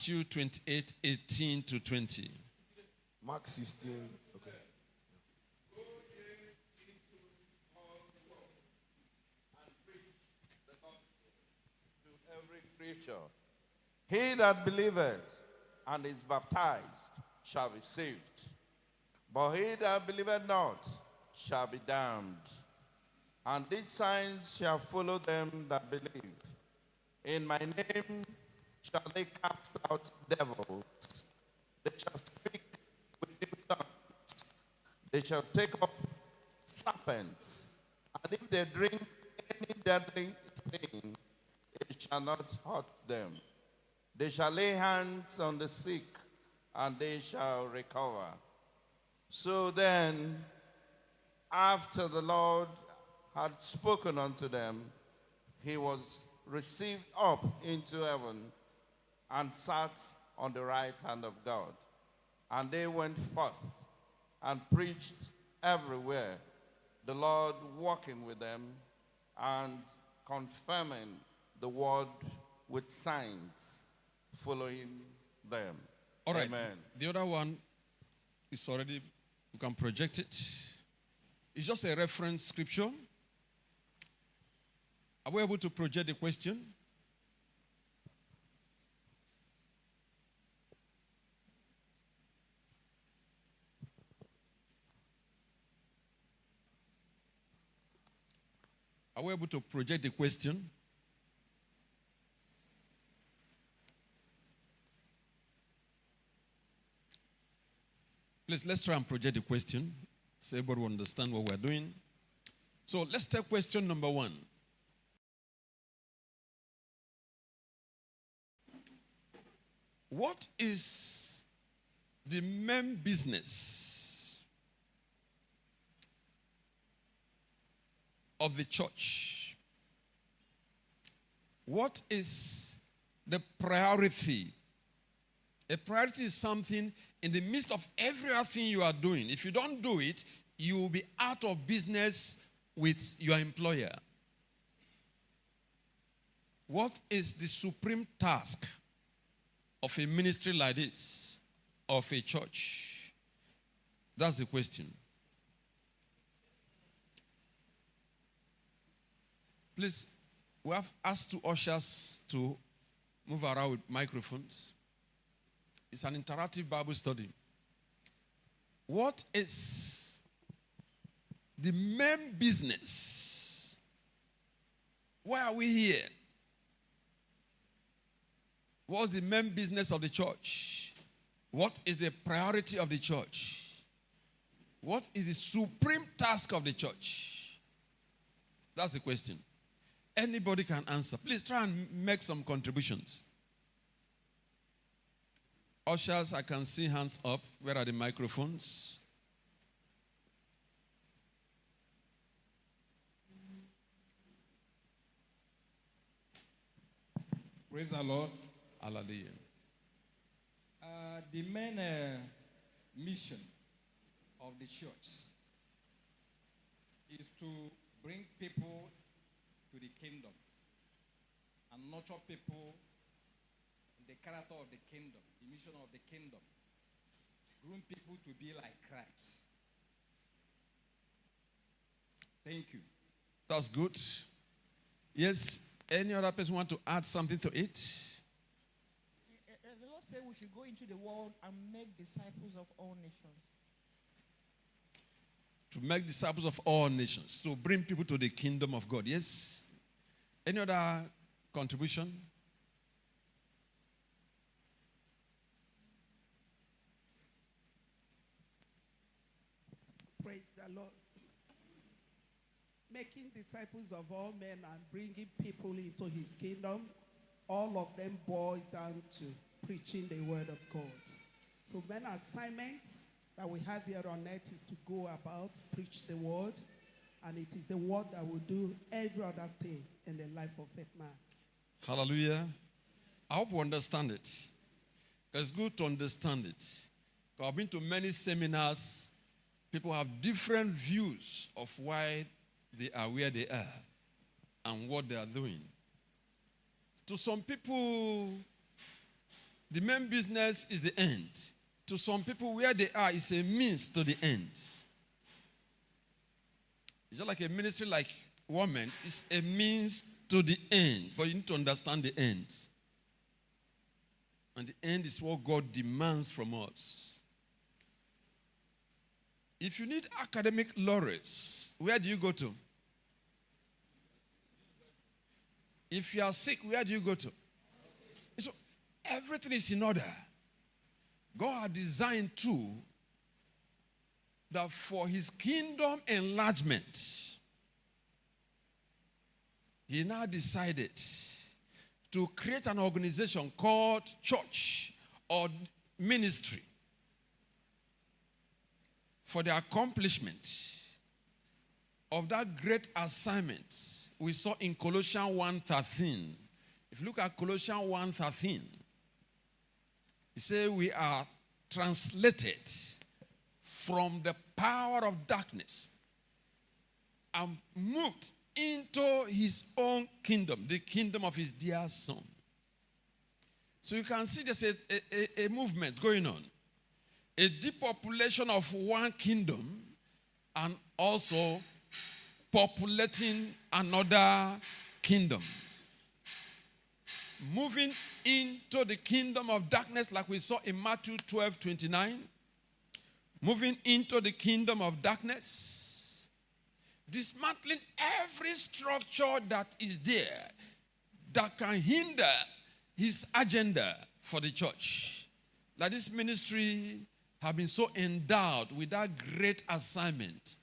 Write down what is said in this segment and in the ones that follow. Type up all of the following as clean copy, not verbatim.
Matthew 28, 18 to 20. Mark 16. Okay. To every creature. He that believeth and is baptized shall be saved. But he that believeth not shall be damned. And these signs shall follow them that believe. In my name shall they cast out devils. They shall speak with new tongues. They shall take up serpents. And if they drink any deadly thing, it shall not hurt them. They shall lay hands on the sick, and they shall recover. So then, after the Lord had spoken unto them, he was received up into heaven and sat on the right hand of God. And they went forth and preached everywhere, the Lord walking with them and confirming the word with signs following them. All right. Amen. The other one is already, you can project it. It's just a reference scripture. Are we able to project the question? Are we able to project the question? Please, let's try and project the question so everybody will understand what we're doing. So let's take question number 1. What is the main business of the church? What is the priority? A priority is something in the midst of every other thing you are doing. If you don't do it, you will be out of business with your employer. What is the supreme task of a ministry like this, of a church? That's the question. Please, we have asked 2 ushers to move around with microphones. It's an interactive Bible study. What is the main business? Why are we here? What's the main business of the church? What is the priority of the church? What is the supreme task of the church? That's the question. Anybody can answer. Please try and make some contributions. Ushers, I can see hands up. Where are the microphones? Praise the Lord. Hallelujah. The main mission of the church is to bring people to the kingdom and nurture people in the character of the kingdom, the mission of the kingdom. Groom people to be like Christ. Thank you. That's good. Yes, any other person want to add something to it? The Lord said we should go into the world and make disciples of all nations. To make disciples of all nations. To bring people to the kingdom of God. Yes. Any other contribution? Praise the Lord. Making disciples of all men and bringing people into his kingdom, all of them boils down to preaching the word of God. So main assignments that we have here on earth is to go about, preach the word, and it is the word that will do every other thing in the life of a man. Hallelujah. I hope you understand it. It's good to understand it. I've been to many seminars. People have different views of why they are where they are and what they are doing. To some people, The main business is the end. To some people, where they are is a means to the end. It's just like a ministry like Warmen. It's a means to the end. But you need to understand the end. And the end is what God demands from us. If you need academic laurels, where do you go to? If you are sick, where do you go to? So everything is in order. God designed too that for his kingdom enlargement, he now decided to create an organization called church or ministry for the accomplishment of that great assignment we saw in Colossians 1:13. If you look at Colossians 1:13, it says we are translated from the power of darkness and moved into his own kingdom, the kingdom of his dear son. So you can see there's a movement going on. A depopulation of one kingdom and also populating another kingdom. Moving into the kingdom of darkness like we saw in Matthew 12:29. Moving into the kingdom of darkness. Dismantling every structure that is there that can hinder his agenda for the church. Like this ministry have been so endowed with that great assignment.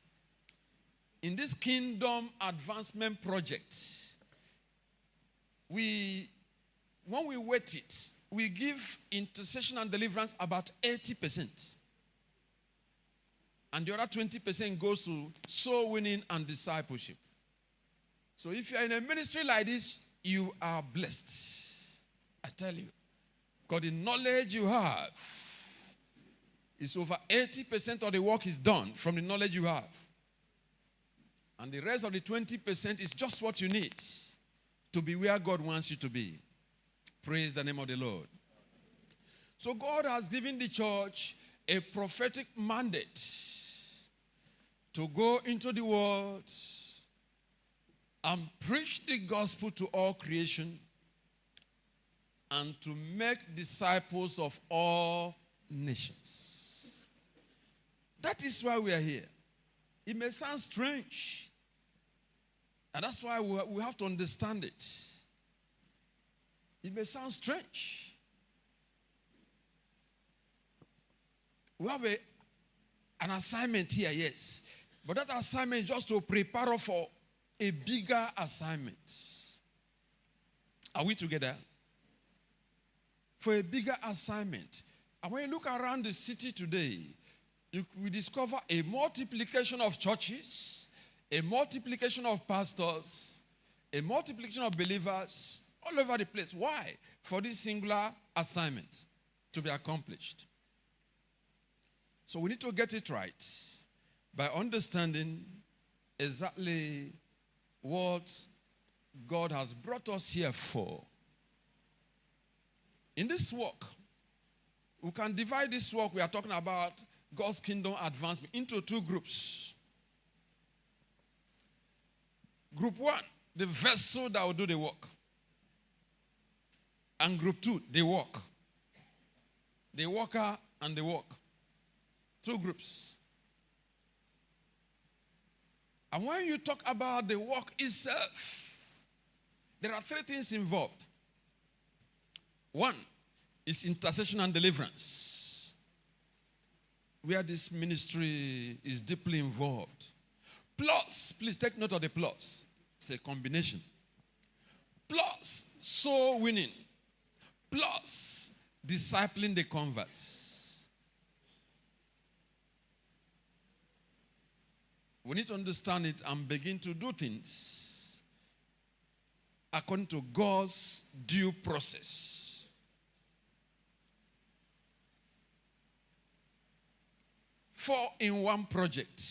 In this kingdom advancement project, when we weight it, we give intercession and deliverance about 80%. And the other 20% goes to soul winning and discipleship. So if you are in a ministry like this, you are blessed. I tell you. Because the knowledge you have is over 80% of the work is done from the knowledge you have. And the rest of the 20% is just what you need to be where God wants you to be. Praise the name of the Lord. So God has given the church a prophetic mandate to go into the world and preach the gospel to all creation and to make disciples of all nations. That is why we are here. It may sound strange. And that's why we have to understand it. It may sound strange. We have an assignment here, yes. But that assignment is just to prepare us for a bigger assignment. Are we together? For a bigger assignment. And when you look around the city today, we discover a multiplication of churches, a multiplication of pastors, a multiplication of believers all over the place. Why? For this singular assignment to be accomplished. So we need to get it right by understanding exactly what God has brought us here for. In this work, we can divide this work we are talking about, God's kingdom advancement, into two groups. Group one, the vessel that will do the work. And group two, the work. The worker and the work. Two groups. And when you talk about the work itself, there are three things involved. One is intercession and deliverance, where this ministry is deeply involved. Plus, please take note of the plus. It's a combination. Plus, soul winning. Plus, discipling the converts. We need to understand it and begin to do things according to God's due process. Four in one project.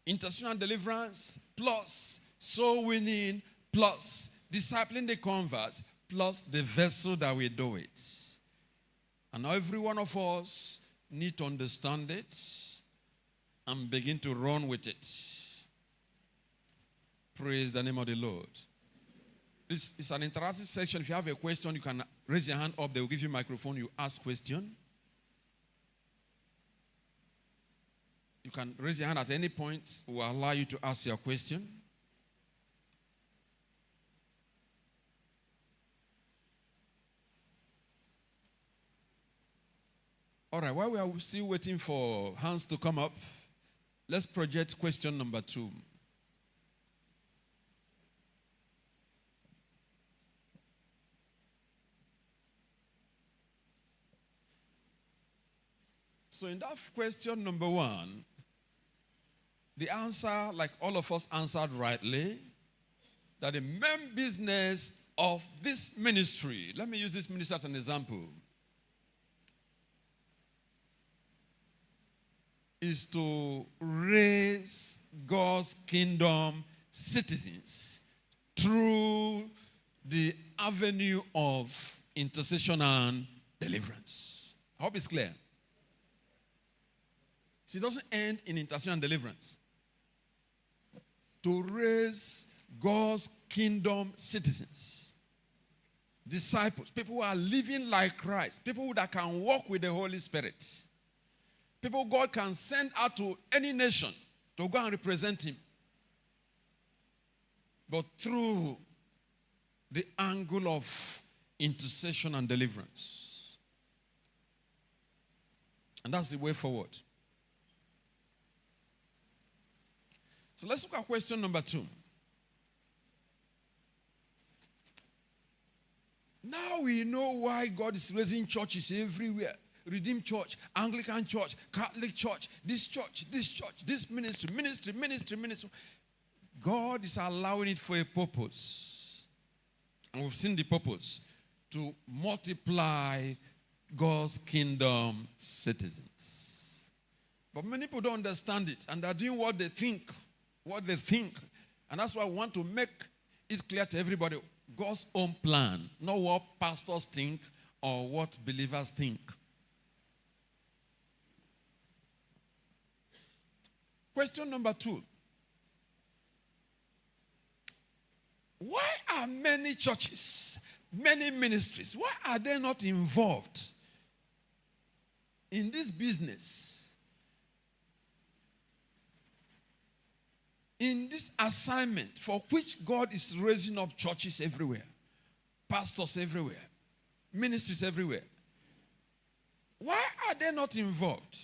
Intercession and deliverance, plus soul winning, plus discipling the converts, plus the vessel that we do it. And every one of us need to understand it and begin to run with it. Praise the name of the Lord. This is an interactive section. If you have a question, you can raise your hand up. They will give you a microphone. You ask question. You can raise your hand at any point. We'll allow you to ask your question. All right, while we are still waiting for hands to come up, let's project question number 2. So in that question number 1, the answer, like all of us answered rightly, that the main business of this ministry, let me use this ministry as an example, is to raise God's kingdom citizens through the avenue of intercession and deliverance. I hope it's clear. See, it doesn't end in intercession and deliverance. To raise God's kingdom citizens, disciples, people who are living like Christ, people that can walk with the Holy Spirit. People God can send out to any nation to go and represent him. But through the angle of intercession and deliverance. And that's the way forward. So let's look at question number 2. Now we know why God is raising churches everywhere. Redeemed Church, Anglican Church, Catholic Church, this ministry. God is allowing it for a purpose. And we've seen the purpose, to multiply God's kingdom citizens. But many people don't understand it, and they're doing what they think. And that's why I want to make it clear to everybody, God's own plan, not what pastors think or what believers think. Question number 2. Why are many churches, many ministries, why are they not involved in this business, in this assignment for which God is raising up churches everywhere, pastors everywhere, ministries everywhere? Why are they not involved?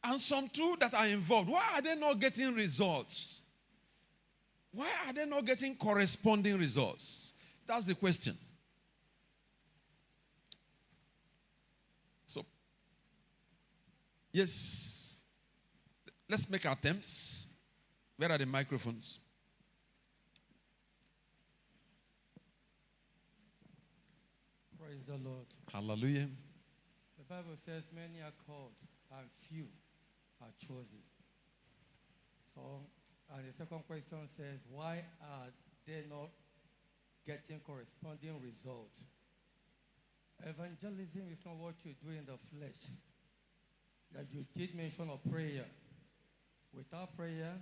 And some too that are involved, why are they not getting results? Why are they not getting corresponding results? That's the question. So, yes, let's make attempts. Where are the microphones? Praise the Lord. Hallelujah. The Bible says many are called and few are chosen. So, and the second question says, why are they not getting corresponding results? Evangelism is not what you do in the flesh. That you did mention of prayer. Without prayer,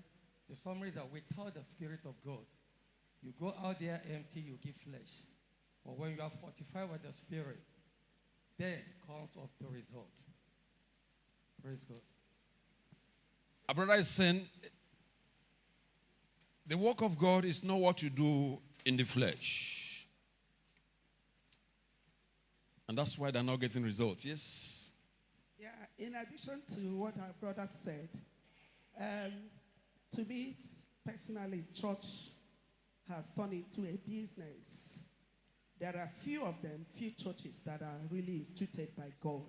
the summary is that without the Spirit of God, you go out there empty, you give flesh. But when you are fortified with the Spirit, then comes up the result. Praise God. Our brother is saying, the work of God is not what you do in the flesh. And that's why they're not getting results. Yes? Yeah, in addition to what our brother said, to me, personally, church has turned into a business. There are few of them, few churches that are really instituted by God.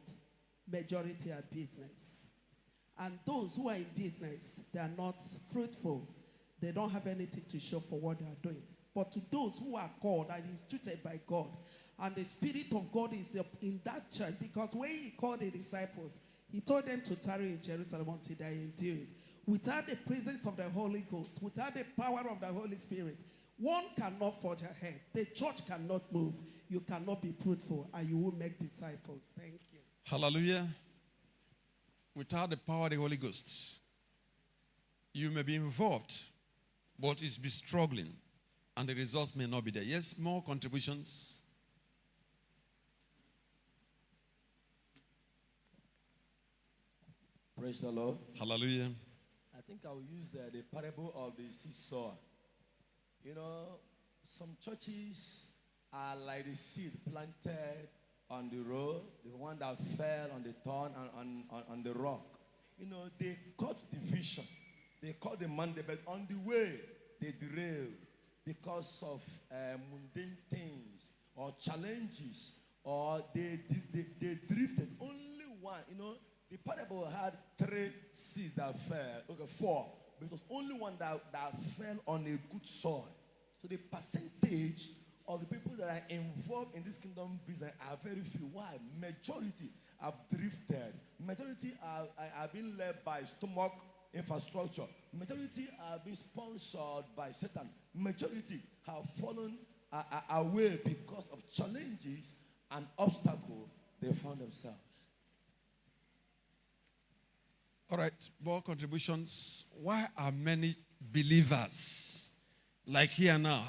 Majority are business. And those who are in business, they are not fruitful. They don't have anything to show for what they are doing. But to those who are called and instituted by God, and the Spirit of God is in that church, because when he called the disciples, he told them to tarry in Jerusalem until they endured. Without the presence of the Holy Ghost, without the power of the Holy Spirit, one cannot forge ahead. The church cannot move. You cannot be fruitful, and you will make disciples. Thank you. Hallelujah. Without the power of the Holy Ghost, you may be involved, but it's be struggling, and the results may not be there. Yes, more contributions. Praise the Lord. Hallelujah. I think I will use the parable of the seesaw. You know, some churches are like the seed planted on the road, the one that fell on the thorn and on the rock. You know, they caught the vision, they caught the mandate, but on the way, they derailed because of mundane things or challenges, or they drifted. Only one, you know, the parable had 3 seeds that fell, okay, 4, but it was only one that fell on a good soil. So the percentage of the people that are involved in this kingdom business are very few. Why? Majority have drifted. Majority are being led by stomach infrastructure. Majority are being sponsored by Satan. Majority have fallen away because of challenges and obstacles they found themselves. All right, more contributions. Why are many believers, like here now,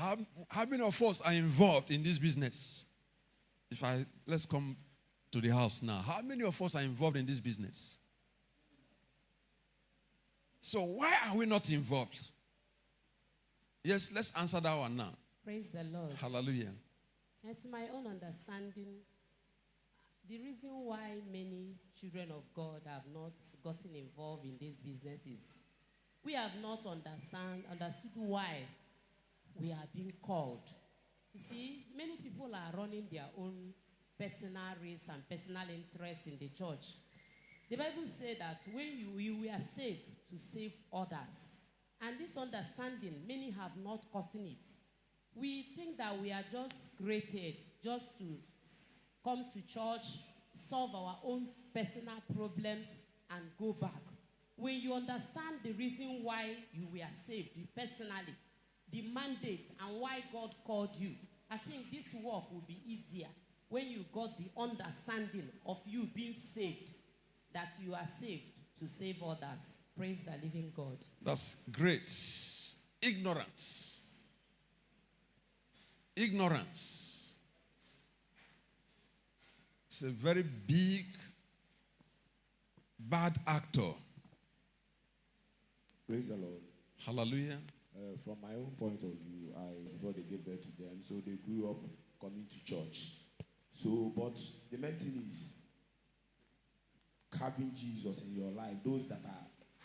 how many of us are involved in this business? Let's come to the house now. How many of us are involved in this business? So why are we not involved? Yes, let's answer that one now. Praise the Lord. Hallelujah. And to my own understanding, the reason why many children of God have not gotten involved in this business is we have not understood why we are being called. You see, many people are running their own personal race and personal interest in the church. The Bible says that when we are saved to save others. And this understanding, many have not gotten it. We think that we are just created just to come to church, solve our own personal problems, and go back. When you understand the reason why you were saved personally, the mandate, and why God called you, I think this work will be easier when you got the understanding of you being saved, that you are saved to save others. Praise the living God. That's great. Ignorance. Ignorance. It's a very big, bad actor. Praise the Lord. Hallelujah. From my own point of view, before they gave birth to them, so they grew up coming to church. So, but the main thing is having Jesus in your life. Those that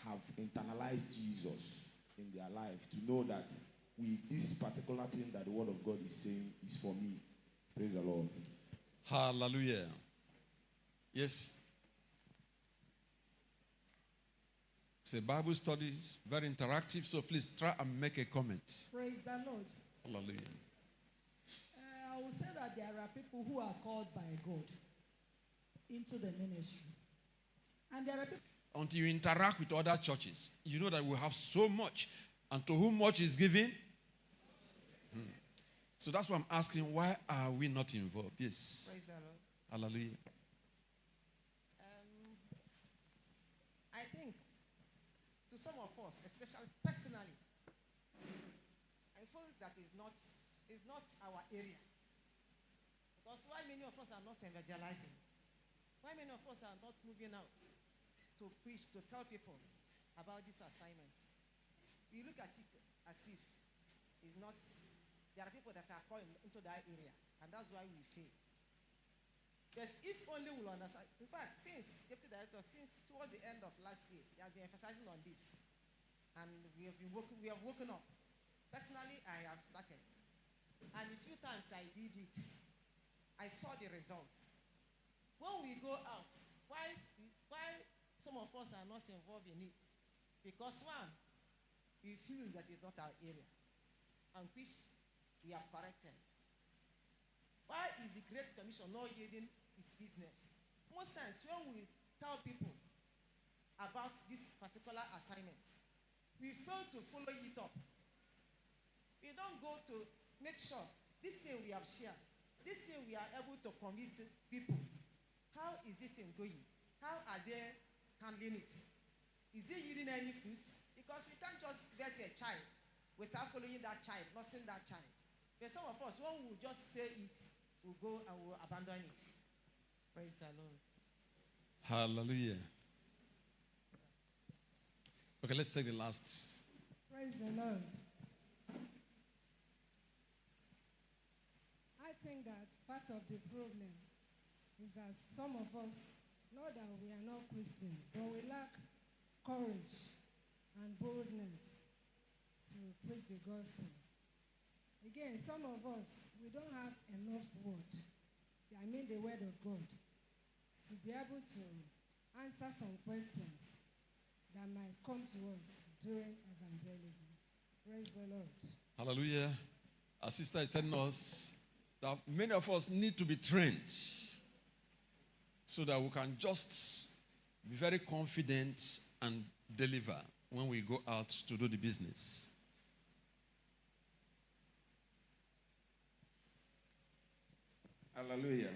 have internalized Jesus in their life, to know that this particular thing that the Word of God is saying is for me. Praise the Lord. Hallelujah. Yes. It's a Bible study. It's very interactive, so please try and make a comment. Praise the Lord. Hallelujah. I will say that there are people who are called by God into the ministry. And there are people. Until you interact with other churches, you know that we have so much. And to whom much is given? So that's why I'm asking, why are we not involved? Yes. Praise the Lord. Hallelujah. I think to some of us, especially personally, I feel that is not our area. Because why many of us are not evangelizing? Why many of us are not moving out to preach, to tell people about this assignment? We look at it as if it's not. There are people that are called into that area, and that's why we fail. But if only we'll understand. In fact, since Deputy Director, since towards the end of last year, he has been emphasizing on this, and we have woken up. Personally, I have started, and a few times I did it. I saw the results. When we go out, why some of us are not involved in it? Because one, we feel that it's not our area, and which we have corrected. Why is the Great Commission not yielding its business? Most times when we tell people about this particular assignment, we fail to follow it up. We don't go to make sure this thing we have shared, this thing we are able to convince people. How is it going? How are they handling it? Is it yielding any fruit? Because you can't just get a child without following that child, nursing that child. But some of us, when we just say it, we'll go and we'll abandon it. Praise the Lord. Hallelujah. Okay, let's take the last. Praise the Lord. I think that part of the problem is that some of us, not that we are not Christians, but we lack courage and boldness to preach the gospel. Again, some of us, we don't have enough word, the word of God, to be able to answer some questions that might come to us during evangelism. Praise the Lord. Hallelujah. Our sister is telling us that many of us need to be trained so that we can just be very confident and deliver when we go out to do the business. Hallelujah.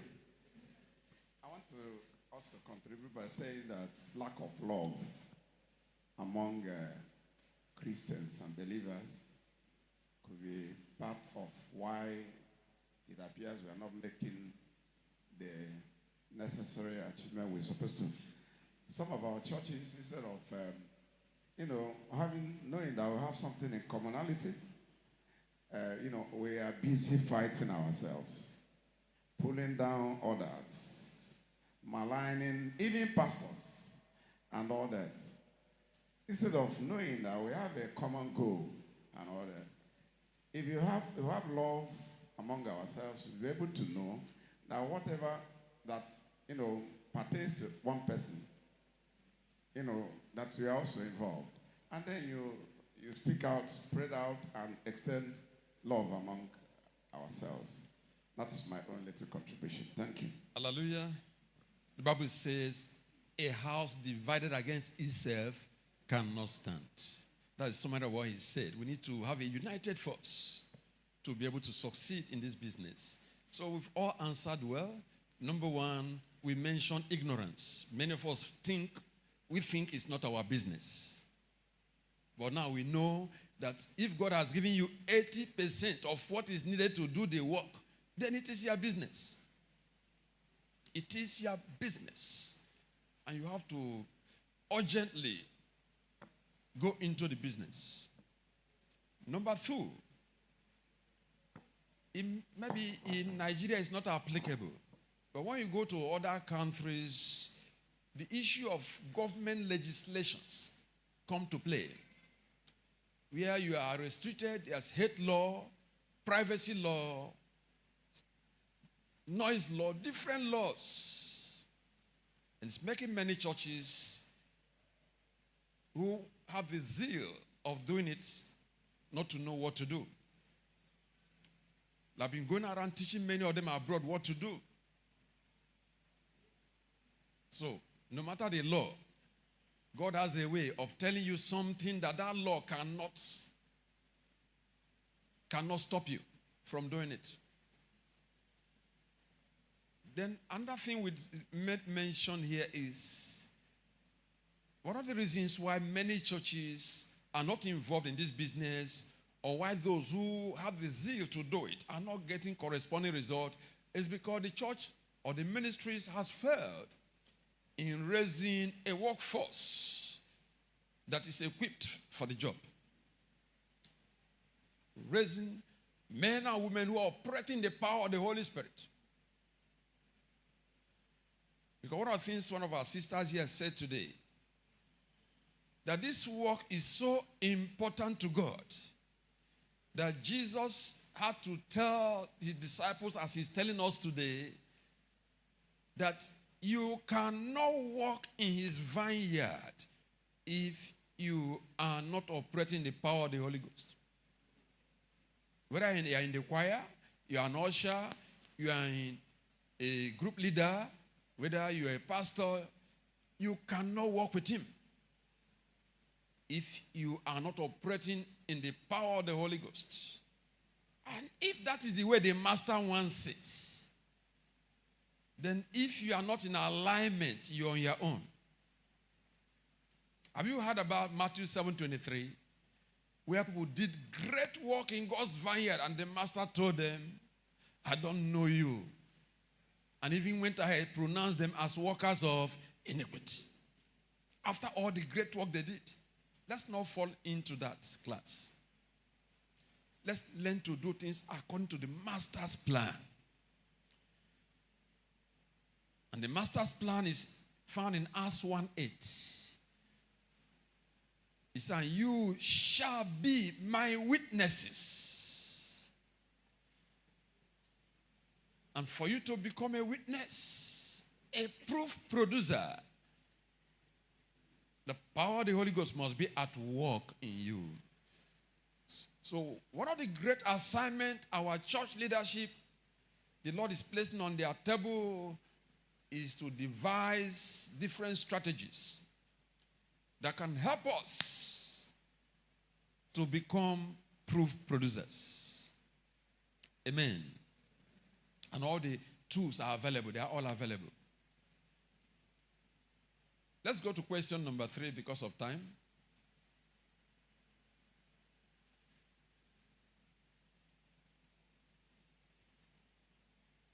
I want us to contribute by saying that lack of love among Christians and believers could be part of why it appears we are not making the necessary achievement we're supposed to. Some of our churches, instead of knowing that we have something in commonality, we are busy fighting ourselves, pulling down others, maligning even pastors and all that. Instead of knowing that we have a common goal and all that. If you have love among ourselves, we'll be able to know that whatever that pertains to one person, that we are also involved. And then you speak out, spread out, and extend love among ourselves. That is my own little contribution. Thank you. Hallelujah. The Bible says, a house divided against itself cannot stand. That is some of what he said. We need to have a united force to be able to succeed in this business. So we've all answered well. Number one, we mentioned ignorance. Many of us think it's not our business. But now we know that if God has given you 80% of what is needed to do the work, then it is your business. It is your business. And you have to urgently go into the business. Number two, maybe in Nigeria it's not applicable. But when you go to other countries, the issue of government legislations come to play. Where you are restricted, there's hate law, privacy law, noise law, different laws. And it's making many churches who have the zeal of doing it not to know what to do. I've been going around teaching many of them abroad what to do. So, no matter the law, God has a way of telling you something that law cannot stop you from doing it. Then another thing we mention here is one of the reasons why many churches are not involved in this business, or why those who have the zeal to do it are not getting corresponding result, is because the church or the ministries has failed in raising a workforce that is equipped for the job. Raising men and women who are operating the power of the Holy Spirit. Because one of the things one of our sisters here said today, that this work is so important to God that Jesus had to tell his disciples, as he's telling us today, that you cannot walk in his vineyard if you are not operating the power of the Holy Ghost. Whether you are in the choir, you are an usher, you are in a group leader, whether you are a pastor, you cannot walk with him if you are not operating in the power of the Holy Ghost. And if that is the way the master wants it, then if you are not in alignment, you're on your own. Have you heard about Matthew 7:23? Where people did great work in God's vineyard and the master told them, I don't know you. And even went ahead, pronounced them as workers of iniquity. After all the great work they did. Let's not fall into that class. Let's learn to do things according to the master's plan. And the master's plan is found in Acts 1:8. He said, you shall be my witnesses. And for you to become a witness, a proof producer, the power of the Holy Ghost must be at work in you. So, one of the great assignments our church leadership, the Lord is placing on their table, is to devise different strategies that can help us to become proof producers. Amen. And all the tools are available. They are all available. Let's go to question number 3 because of time.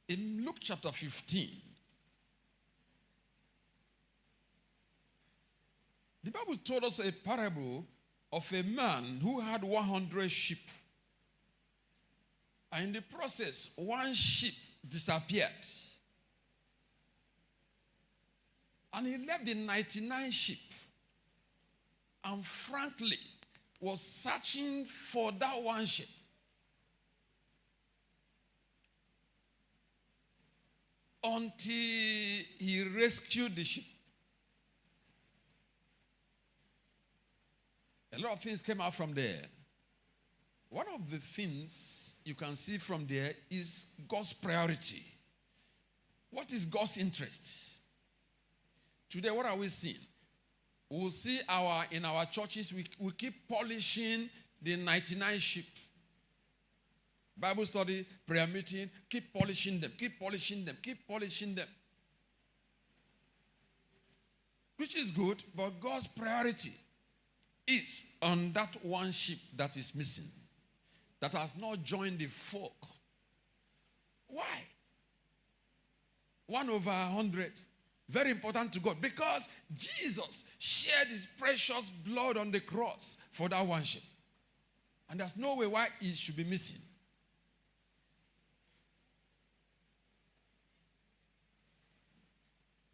In Luke chapter 15, the Bible told us a parable of a man who had 100 sheep. And in the process, one sheep disappeared. And he left the 99 sheep. And frankly, was searching for that one sheep. Until he rescued the sheep. A lot of things came out from there. One of the things you can see from there is God's priority. What is God's interest? Today, what are we seeing? We'll see in our churches, we keep polishing the 99 sheep. Bible study, prayer meeting, keep polishing them, keep polishing them, keep polishing them. Which is good, but God's priority is on that one sheep that is missing, that has not joined the flock. Why? 1/100. Very important to God. Because Jesus shed his precious blood on the cross for that one sheep. And there's no way why it should be missing.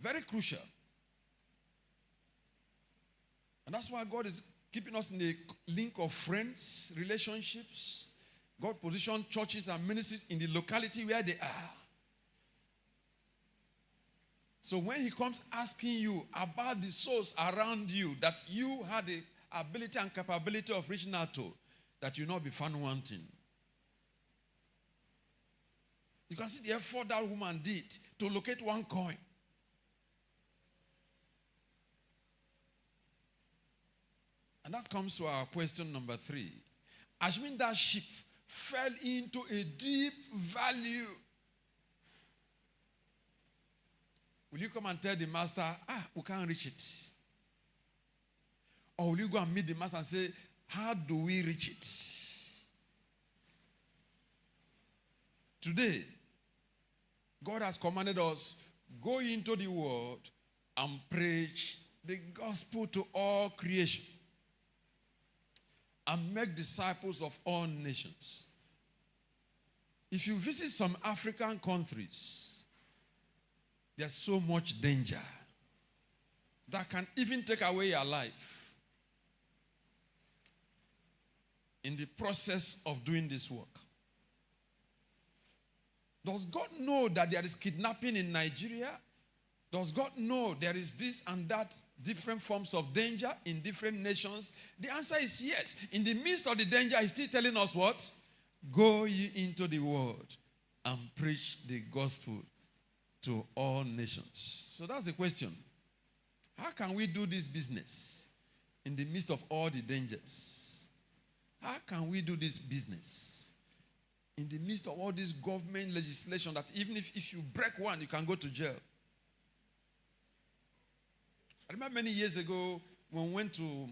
Very crucial. And that's why God is keeping us in the link of friends, relationships. God positioned churches and ministries in the locality where they are. So when he comes asking you about the souls around you that you had the ability and capability of reaching out to, that you not be found wanting. You can see the effort that woman did to locate one coin. And that comes to our question number 3. Assuming that sheep fell into a deep valley, will you come and tell the master, we can't reach it? Or will you go and meet the master and say, how do we reach it? Today, God has commanded us, go into the world and preach the gospel to all creation and make disciples of all nations. If you visit some African countries, there's so much danger that can even take away your life in the process of doing this work. Does God know that there is kidnapping in Nigeria? Does God know there is this and that different forms of danger in different nations? The answer is yes. In the midst of the danger, he's still telling us what? Go ye into the world and preach the gospel to all nations. So that's the question. How can we do this business in the midst of all the dangers? How can we do this business in the midst of all this government legislation that even if you break one, you can go to jail? I remember many years ago when we went to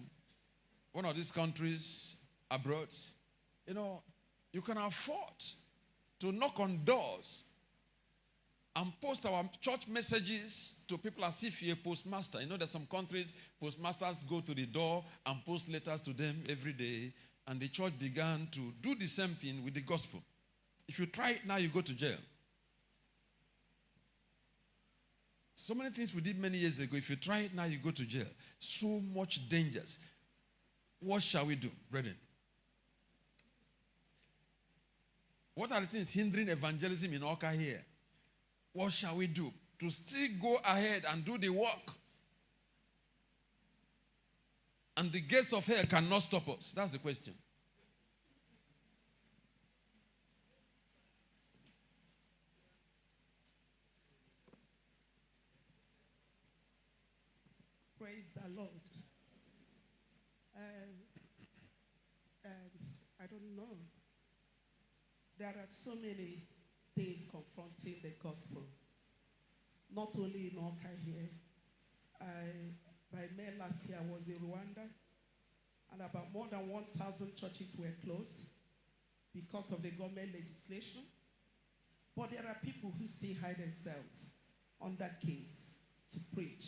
one of these countries abroad, you can afford to knock on doors and post our church messages to people as if you're a postmaster. There's some countries, postmasters go to the door and post letters to them every day, and the church began to do the same thing with the gospel. If you try it now, you go to jail. So many things we did many years ago. If you try it now, you go to jail. So much dangers. What shall we do, brethren? What are the things hindering evangelism in Oka here? What shall we do to still go ahead and do the work? And the gates of hell cannot stop us. That's the question. Praise the Lord. I don't know. There are so many things confronting the gospel. Not only in Oka here. By May last year, I was in Rwanda, and about more than 1,000 churches were closed because of the government legislation. But there are people who still hide themselves under caves to preach,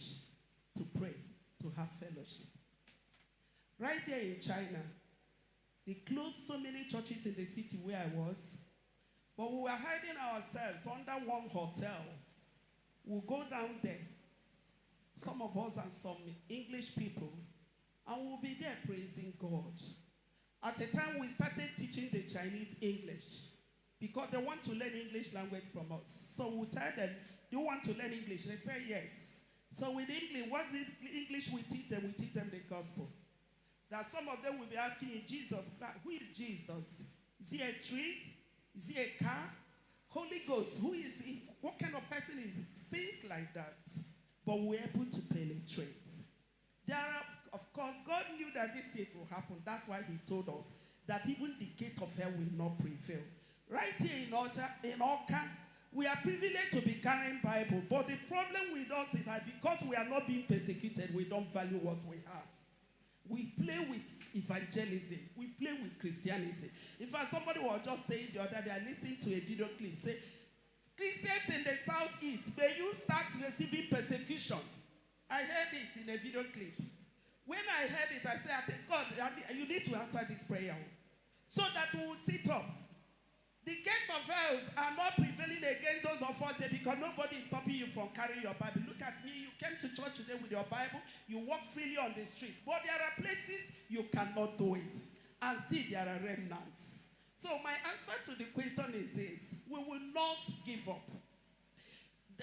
to pray, to have fellowship. Right there in China, they closed so many churches in the city where I was, but we were hiding ourselves under one hotel. We'll go down there, some of us and some English people, and we'll be there praising God. At the time, we started teaching the Chinese English because they want to learn English language from us. So we tell them, do you want to learn English? They say yes. So with English, what English we teach them? We teach them the gospel. That some of them will be asking in Jesus, who is Jesus? Is he a tree? Is he a car? Holy Ghost, who is he? What kind of person is it? Things like that. But we're able to penetrate. There are, of course, God knew that these things will happen. That's why he told us that even the gate of hell will not prevail. Right here in Oka, we are privileged to be carrying Bible. But the problem with us is that because we are not being persecuted, we don't value what we have. We play with evangelism. We play with Christianity. In fact, somebody was just saying the other day, I listened to a video clip, say, Christians in the southeast, may you start receiving persecution. I heard it in a video clip. When I heard it, I said, I think God, you need to answer this prayer so that we will sit up. The gates of hell are not prevailing against those of us there because nobody is stopping you from carrying your Bible. Look at me. You came to church today with your Bible. You walk freely on the street. But there are places you cannot do it. And still there are remnants. So my answer to the question is this. We will not give up.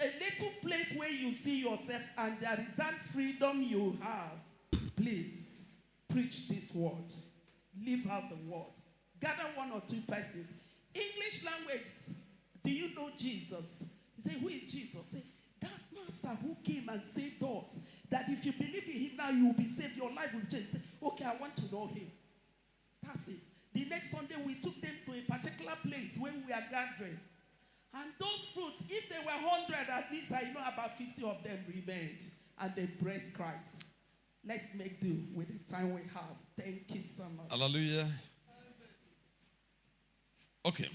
A little place where you see yourself and there is that freedom you have, please preach this word. Live out the word. Gather one or two persons. English language, do you know Jesus? He said, who is Jesus? Say, that master who came and saved us. That if you believe in him now, you will be saved. Your life will change. Say, okay, I want to know him. That's it. The next Sunday, we took them to a particular place where we are gathering. And those fruits, if they were 100, at least I know about 50 of them remained. And they praised Christ. Let's make do with the time we have. Thank you so much. Hallelujah. Okay.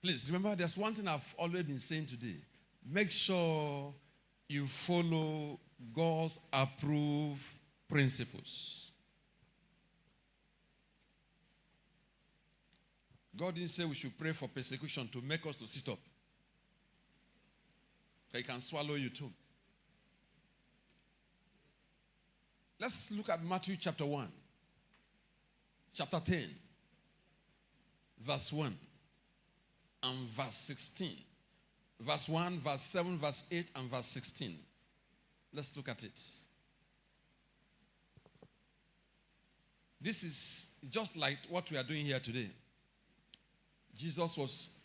Please remember, there's one thing I've always been saying today. Make sure you follow God's approved principles. God didn't say we should pray for persecution to make us to sit up. He can swallow you too. Let's look at Matthew chapter 1. Chapter 10. Verse 1 and verse 16. Verse 1, verse 7, verse 8, and verse 16. Let's look at it. This is just like what we are doing here today. Jesus was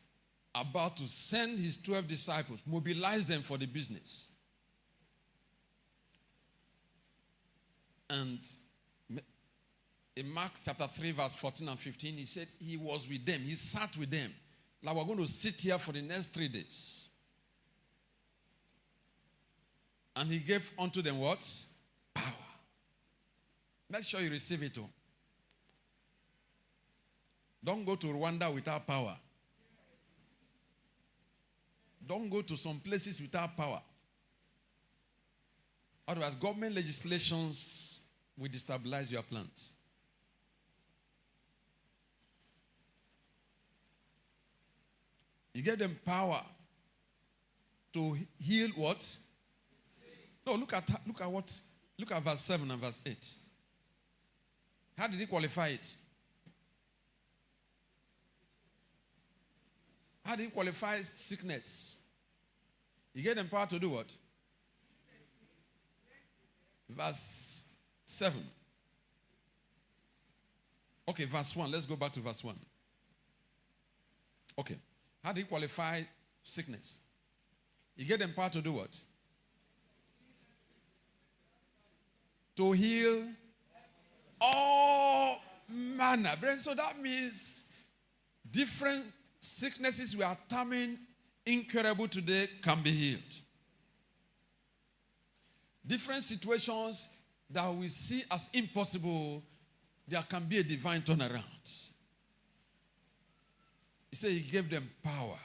about to send his 12 disciples, mobilize them for the business. And In Mark chapter 3, verse 14 and 15, he said he was with them. He sat with them. Like we're going to sit here for the next 3 days. And he gave unto them what? Power. Make sure you receive it. Oh. Don't go to Rwanda without power. Don't go to some places without power. Otherwise, government legislations will destabilize your plans. You get them power to heal what? No, look at verse 7 and verse 8. How did he qualify it? How did he qualify sickness? You get them power to do what? Verse 7. Okay, verse 1. Let's go back to verse 1. Okay. How do you qualify sickness? You get them power to do what? To heal all manner. So that means different sicknesses we are terming incurable today can be healed. Different situations that we see as impossible, there can be a divine turnaround. He said he gave them power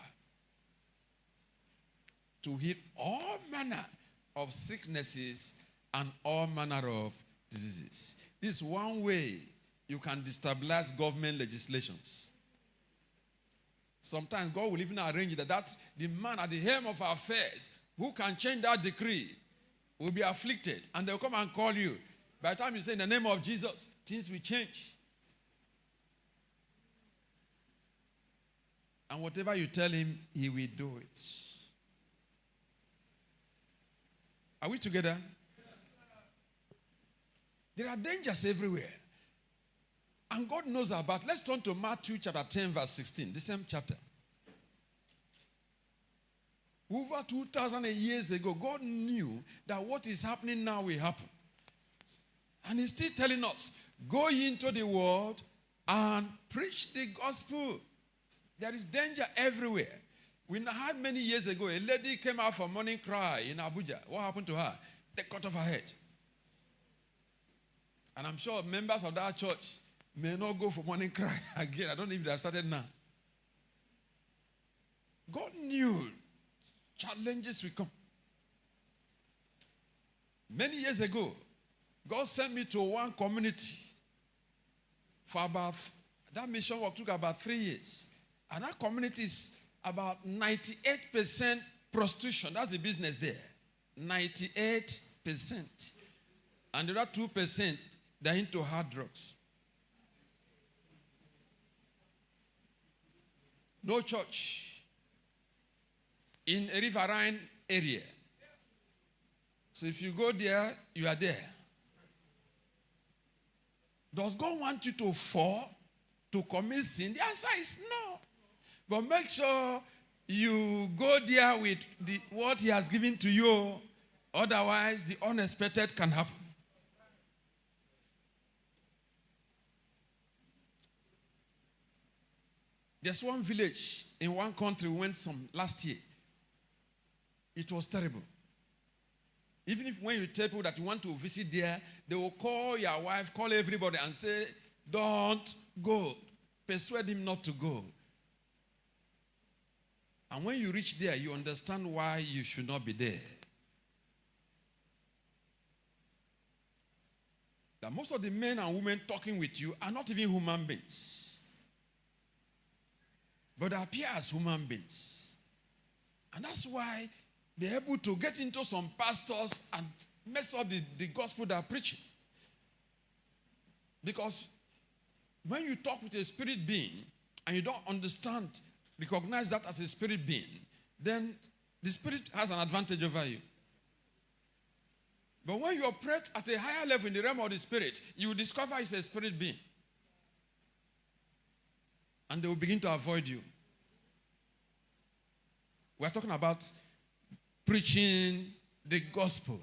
to heal all manner of sicknesses and all manner of diseases. This is one way you can destabilize government legislations. Sometimes God will even arrange that the man at the helm of our affairs who can change that decree will be afflicted, and they'll come and call you. By the time you say in the name of Jesus, things will change. And whatever you tell him, he will do it. Are we together? There are dangers everywhere. And God knows about. Let's turn to Matthew chapter 10, verse 16, the same chapter. Over 2,000 years ago, God knew that what is happening now will happen. And he's still telling us, go into the world and preach the gospel. There is danger everywhere. We had many years ago, a lady came out for morning cry in Abuja. What happened to her? They cut off her head. And I'm sure members of that church may not go for morning cry again. I don't know if they have started now. God knew challenges will come. Many years ago, God sent me to one community for that mission work took about 3 years. And that community is about 98% prostitution. That's the business there. 98%. And the other 2%, they're into hard drugs. No church in a riverine area. So if you go there, you are there. Does God want you to fall, to commit sin? The answer is no. But make sure you go there with what he has given to you. Otherwise, the unexpected can happen. There's one village in one country we went last year. It was terrible. Even if when you tell people that you want to visit there, they will call your wife, call everybody and say, don't go. Persuade him not to go. And when you reach there, you understand why you should not be there. That most of the men and women talking with you are not even human beings. But they appear as human beings. And that's why they're able to get into some pastors and mess up the gospel they're preaching. Because when you talk with a spirit being and you don't recognize that as a spirit being, then the spirit has an advantage over you. But when you operate at a higher level in the realm of the spirit, you will discover it's a spirit being. And they will begin to avoid you. We're talking about preaching the gospel.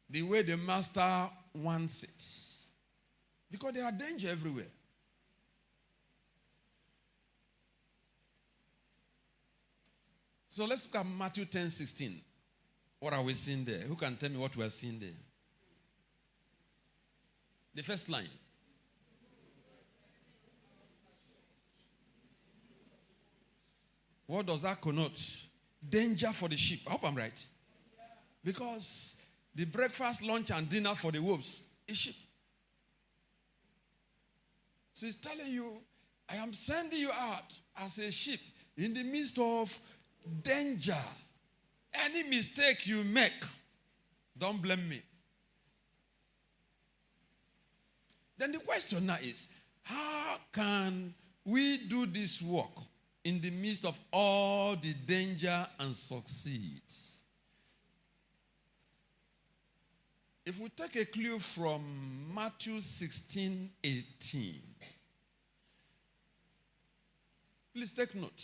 The way the master wants it. Because there are danger everywhere. So let's look at Matthew 10:16. What are we seeing there? Who can tell me what we are seeing there? The first line. What does that connote? Danger for the sheep. I hope I'm right. Because the breakfast, lunch, and dinner for the wolves is sheep. So he's telling you, I am sending you out as a sheep in the midst of danger. Any mistake you make, don't blame me. Then the question now is, how can we do this work in the midst of all the danger and succeed? If we take a clue from Matthew 16:18, please take note.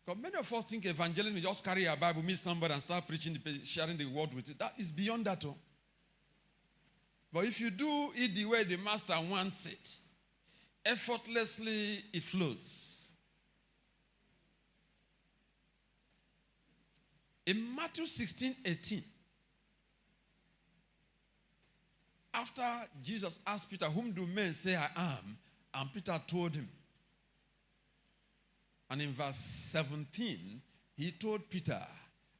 Because many of us think evangelism is just carry a Bible, meet somebody and start preaching, sharing the word with it. That is beyond that. But if you do it the way the master wants it, effortlessly it flows. In Matthew 16:18, after Jesus asked Peter, whom do men say I am? And Peter told him. And in verse 17, he told Peter,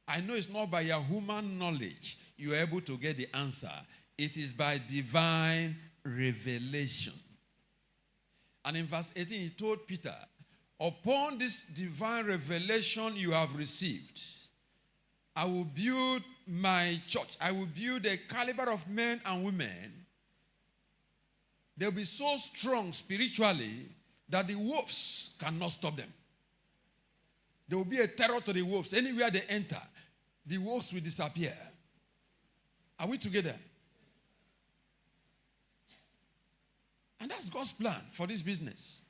I know it's not by your human knowledge you are able to get the answer. It is by divine revelation. And in verse 18, he told Peter, upon this divine revelation you have received, I will build my church. I will build a caliber of men and women. They'll be so strong spiritually that the wolves cannot stop them. There will be a terror to the wolves. Anywhere they enter, the wolves will disappear. Are we together? And that's God's plan for this business.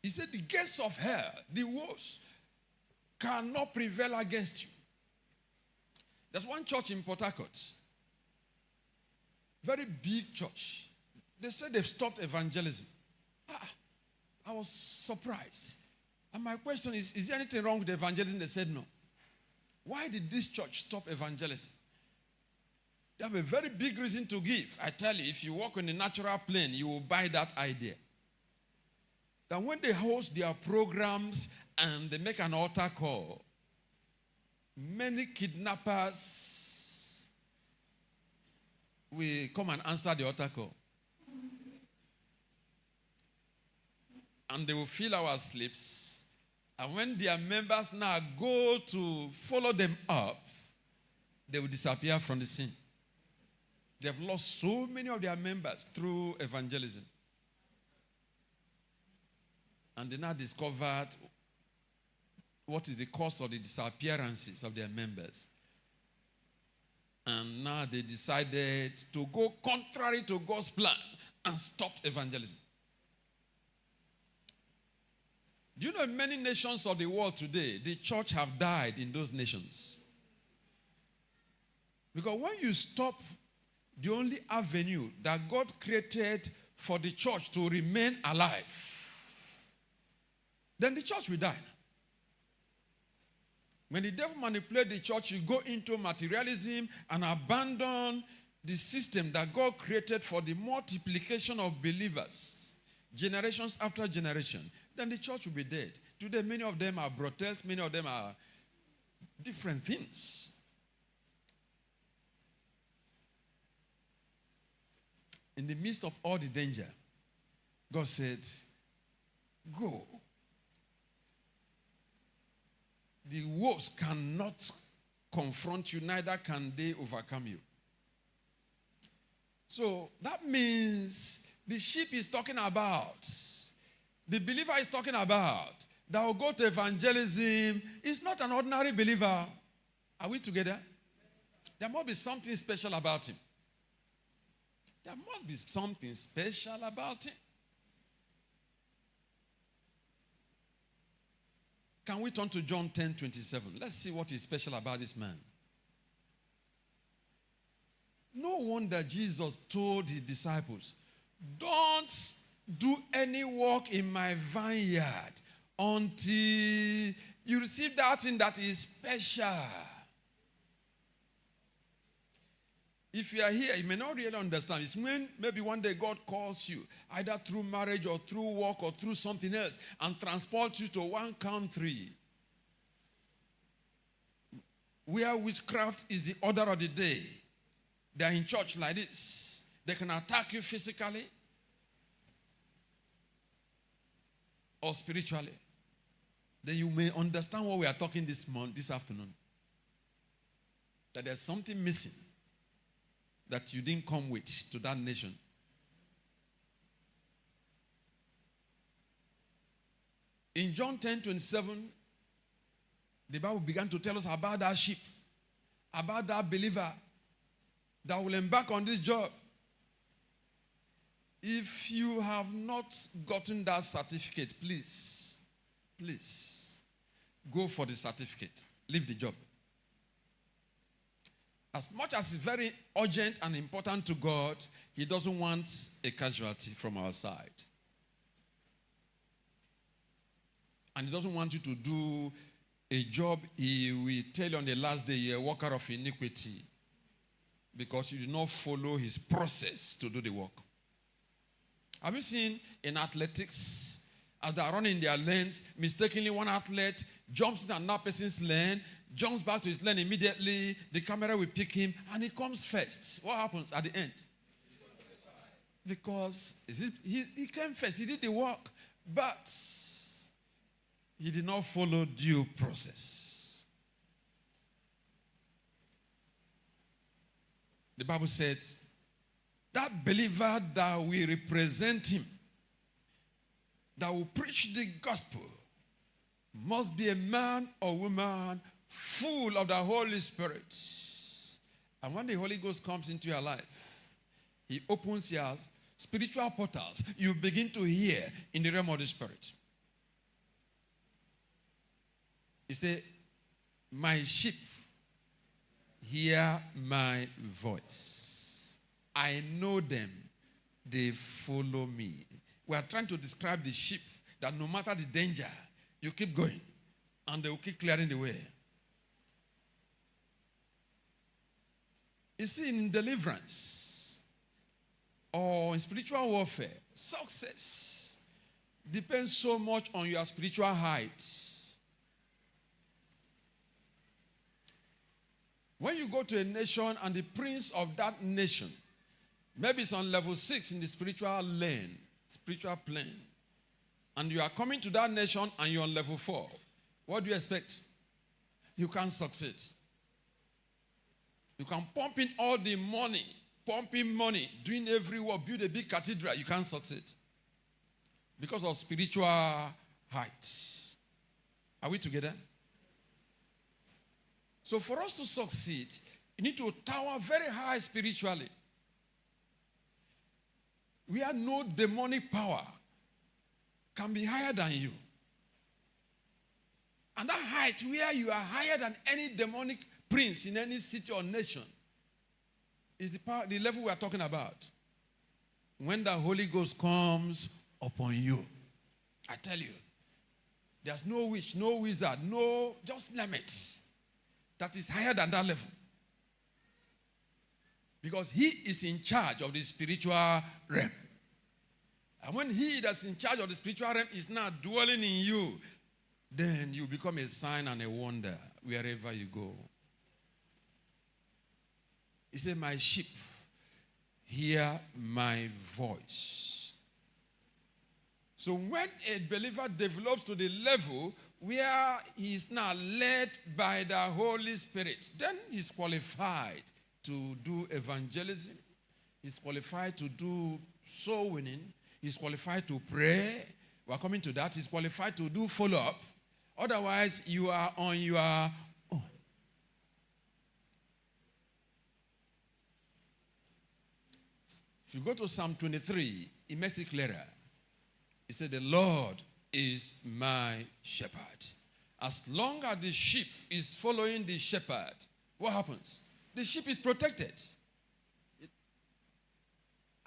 He said the gates of hell, the wolves, cannot prevail against you. There's one church in Port Harcourt, very big church. They said they've stopped evangelism. I was surprised. And my question is there anything wrong with evangelism? They said no. Why did this church stop evangelism? They have a very big reason to give. I tell you, if you walk on the natural plane, you will buy that idea. That when they host their programs and they make an altar call, many kidnappers will come and answer the altar call. And they will fill our slips. And when their members now go to follow them up, they will disappear from the scene. They have lost so many of their members through evangelism. And they now discovered what is the cause of the disappearances of their members. And now they decided to go contrary to God's plan and stopped evangelism. Do you know in many nations of the world today, the church have died in those nations? Because when you stop the only avenue that God created for the church to remain alive, then the church will die. When the devil manipulates the church, you go into materialism and abandon the system that God created for the multiplication of believers, generations after generation, then the church will be dead. Today, many of them are grotesque, many of them are different things. In the midst of all the danger, God said, go. The wolves cannot confront you, neither can they overcome you. So that means the sheep is talking about, the believer is talking about, that will go to evangelism is not an ordinary believer. Are we together? There must be something special about him. There must be something special about him. Can we turn to John 10:27? Let's see what is special about this man. No wonder Jesus told his disciples, don't do any work in my vineyard until you receive that thing that is special. If you are here, you may not really understand. It's when maybe one day God calls you, either through marriage or through work or through something else, and transports you to one country where witchcraft is the order of the day. They are in church like this. They can attack you physically or spiritually. Then you may understand what we are talking this afternoon. That there's something missing that you didn't come with to that nation. In John 10:27, the Bible began to tell us about that sheep, about that believer that will embark on this job. If you have not gotten that certificate, please, go for the certificate. Leave the job. As much as it's very urgent and important to God, he doesn't want a casualty from our side. And he doesn't want you to do a job he will tell you on the last day you're a worker of iniquity because you did not follow his process to do the work. Have you seen in athletics, as they are running their lanes, mistakenly one athlete jumps into another person's lane, jumps back to his lane immediately, the camera will pick him, and he comes first. What happens at the end? Because he came first, he did the work, but he did not follow due process. The Bible says, that believer that will represent him, that will preach the gospel, must be a man or woman full of the Holy Spirit. And when the Holy Ghost comes into your life, he opens your spiritual portals. You begin to hear in the realm of the Spirit. He said, my sheep hear my voice. I know them. They follow me. We are trying to describe the sheep that no matter the danger, you keep going and they will keep clearing the way. You see, in deliverance or in spiritual warfare, success depends so much on your spiritual height. When you go to a nation and the prince of that nation, maybe it's on level 6 in the spiritual lane, spiritual plane, and you are coming to that nation and you're on level 4, what do you expect? You can't succeed. You can pump in all the money, pumping money, doing every work, build a big cathedral, you can't succeed. Because of spiritual height. Are we together? So for us to succeed, you need to tower very high spiritually. Where no demonic power can be higher than you. And that height where you are higher than any demonic prince in any city or nation is the level we are talking about. When the Holy Ghost comes upon you, I tell you, there's no witch, no wizard, no, just name it, that is higher than that level. Because he is in charge of the spiritual realm. And when he that's in charge of the spiritual realm is now dwelling in you, then you become a sign and a wonder wherever you go. He said, my sheep hear my voice. So when a believer develops to the level where he is now led by the Holy Spirit, then he's qualified to do evangelism. He's qualified to do soul winning. He's qualified to pray. We're coming to that. He's qualified to do follow-up. Otherwise, you are on your own. If you go to Psalm 23, it makes it clearer. It said, the Lord is my shepherd. As long as the sheep is following the shepherd, what happens? The sheep is protected.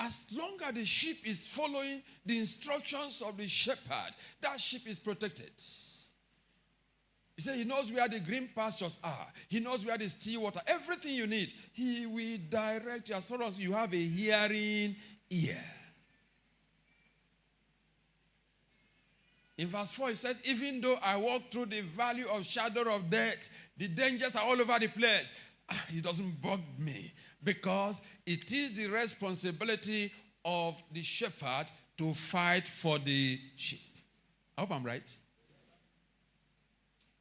as long as the sheep is following the instructions of the shepherd, that sheep is protected. He said he knows where the green pastures are. He knows where the still water. Everything you need, he will direct you as long as you have a hearing ear. In verse 4, he said, even though I walk through the valley of shadow of death, the dangers are all over the place. It doesn't bug me because it is the responsibility of the shepherd to fight for the sheep. I hope I'm right.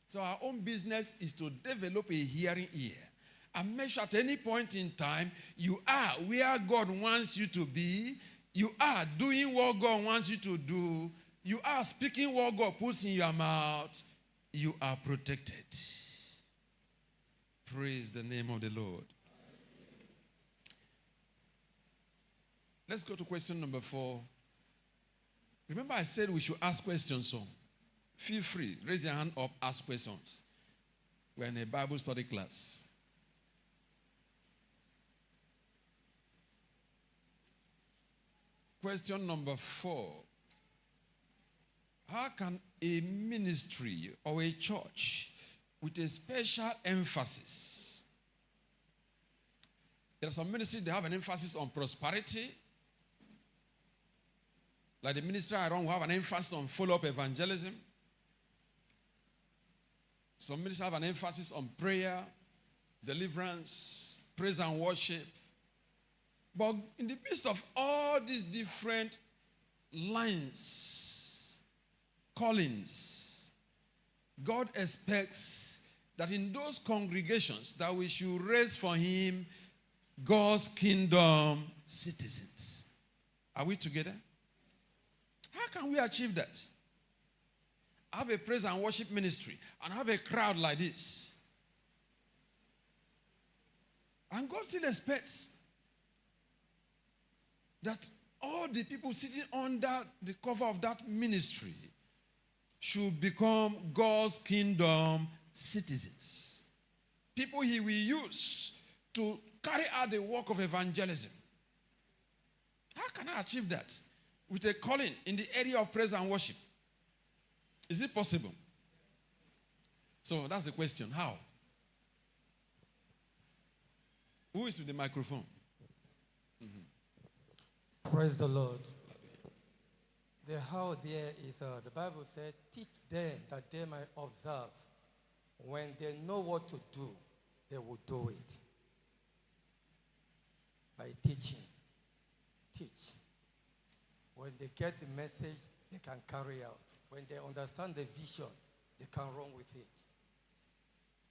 So our own business is to develop a hearing ear and make sure at any point in time you are where God wants you to be. You are doing what God wants you to do. You are speaking what God puts in your mouth. You are protected. Praise the name of the Lord. Let's go to question number 4. Remember I said we should ask questions, so feel free. Raise your hand up, ask questions. We're in a Bible study class. Question number 4. How can a ministry or a church with a special emphasis? There are some ministries that have an emphasis on prosperity. Like the ministry I run, we have an emphasis on follow-up evangelism. Some ministries have an emphasis on prayer, deliverance, praise and worship. But in the midst of all these different lines, callings, God expects that in those congregations that we should raise for him God's kingdom citizens. Are we together? How can we achieve that? Have a praise and worship ministry and have a crowd like this. And God still expects that all the people sitting under the cover of that ministry should become God's kingdom citizens. People he will use to carry out the work of evangelism. How can I achieve that? With a calling in the area of praise and worship. Is it possible? So that's the question. How? Who is with the microphone? Praise the Lord. The how there is, the Bible said, teach them that they might observe. When they know what to do, they will do it. By teaching. Teach. When they get the message, they can carry out. When they understand the vision, they can run with it.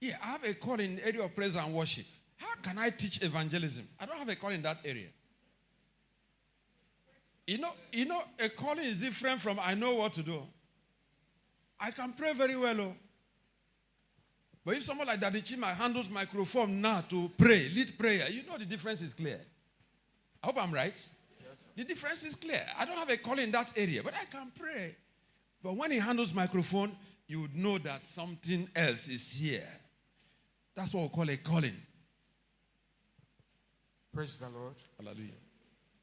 Yeah, I have a call in the area of praise and worship. How can I teach evangelism? I don't have a call in that area. You know, a calling is different from I know what to do. I can pray very well. Oh. But if someone like Ven.chima handles microphone now to pray, lead prayer, you know the difference is clear. I hope I'm right. Yes, the difference is clear. I don't have a call in that area, but I can pray. But when he handles microphone, you would know that something else is here. That's what we call a calling. Praise the Lord. Hallelujah.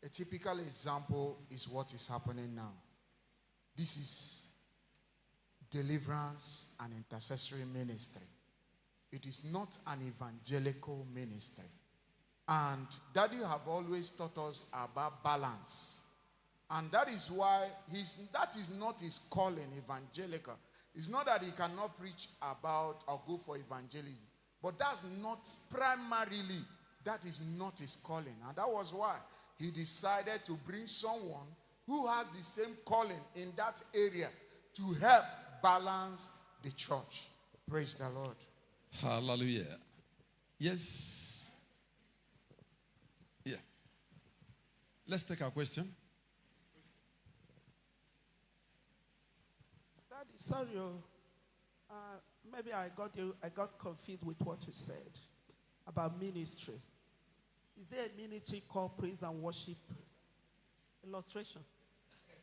A typical example is what is happening now. This is deliverance and intercessory ministry. It is not an evangelical ministry. And Daddy have always taught us about balance. And that is why that is not his calling, evangelical. It's not that he cannot preach about or go for evangelism. But that's not primarily, that is not his calling. And that was why he decided to bring someone who has the same calling in that area to help balance the church. Praise the Lord. Hallelujah. Yes. Yeah. Let's take our question. Daddy, sorry, maybe I got confused with what you said about ministry. Is there a ministry called praise and worship? Illustration.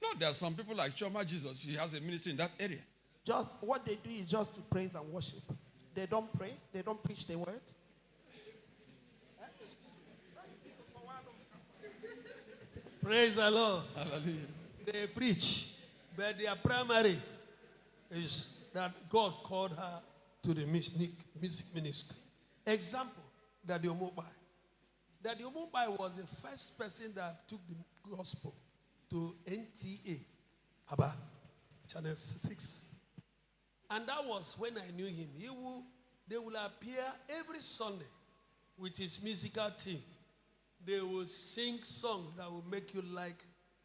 No, there are some people like Choma Jesus. He has a ministry in that area. Just what they do is just to praise and worship. They don't pray. They don't preach the word. Praise the Lord. Hallelujah. They preach, but their primary is that God called her to the music ministry. Example, Daddy Omobai. Daddy Omobai was the first person that took the gospel to NTA, Abba, Channel 6. And that was when I knew him. They will appear every Sunday with his musical team. They will sing songs that will make you like,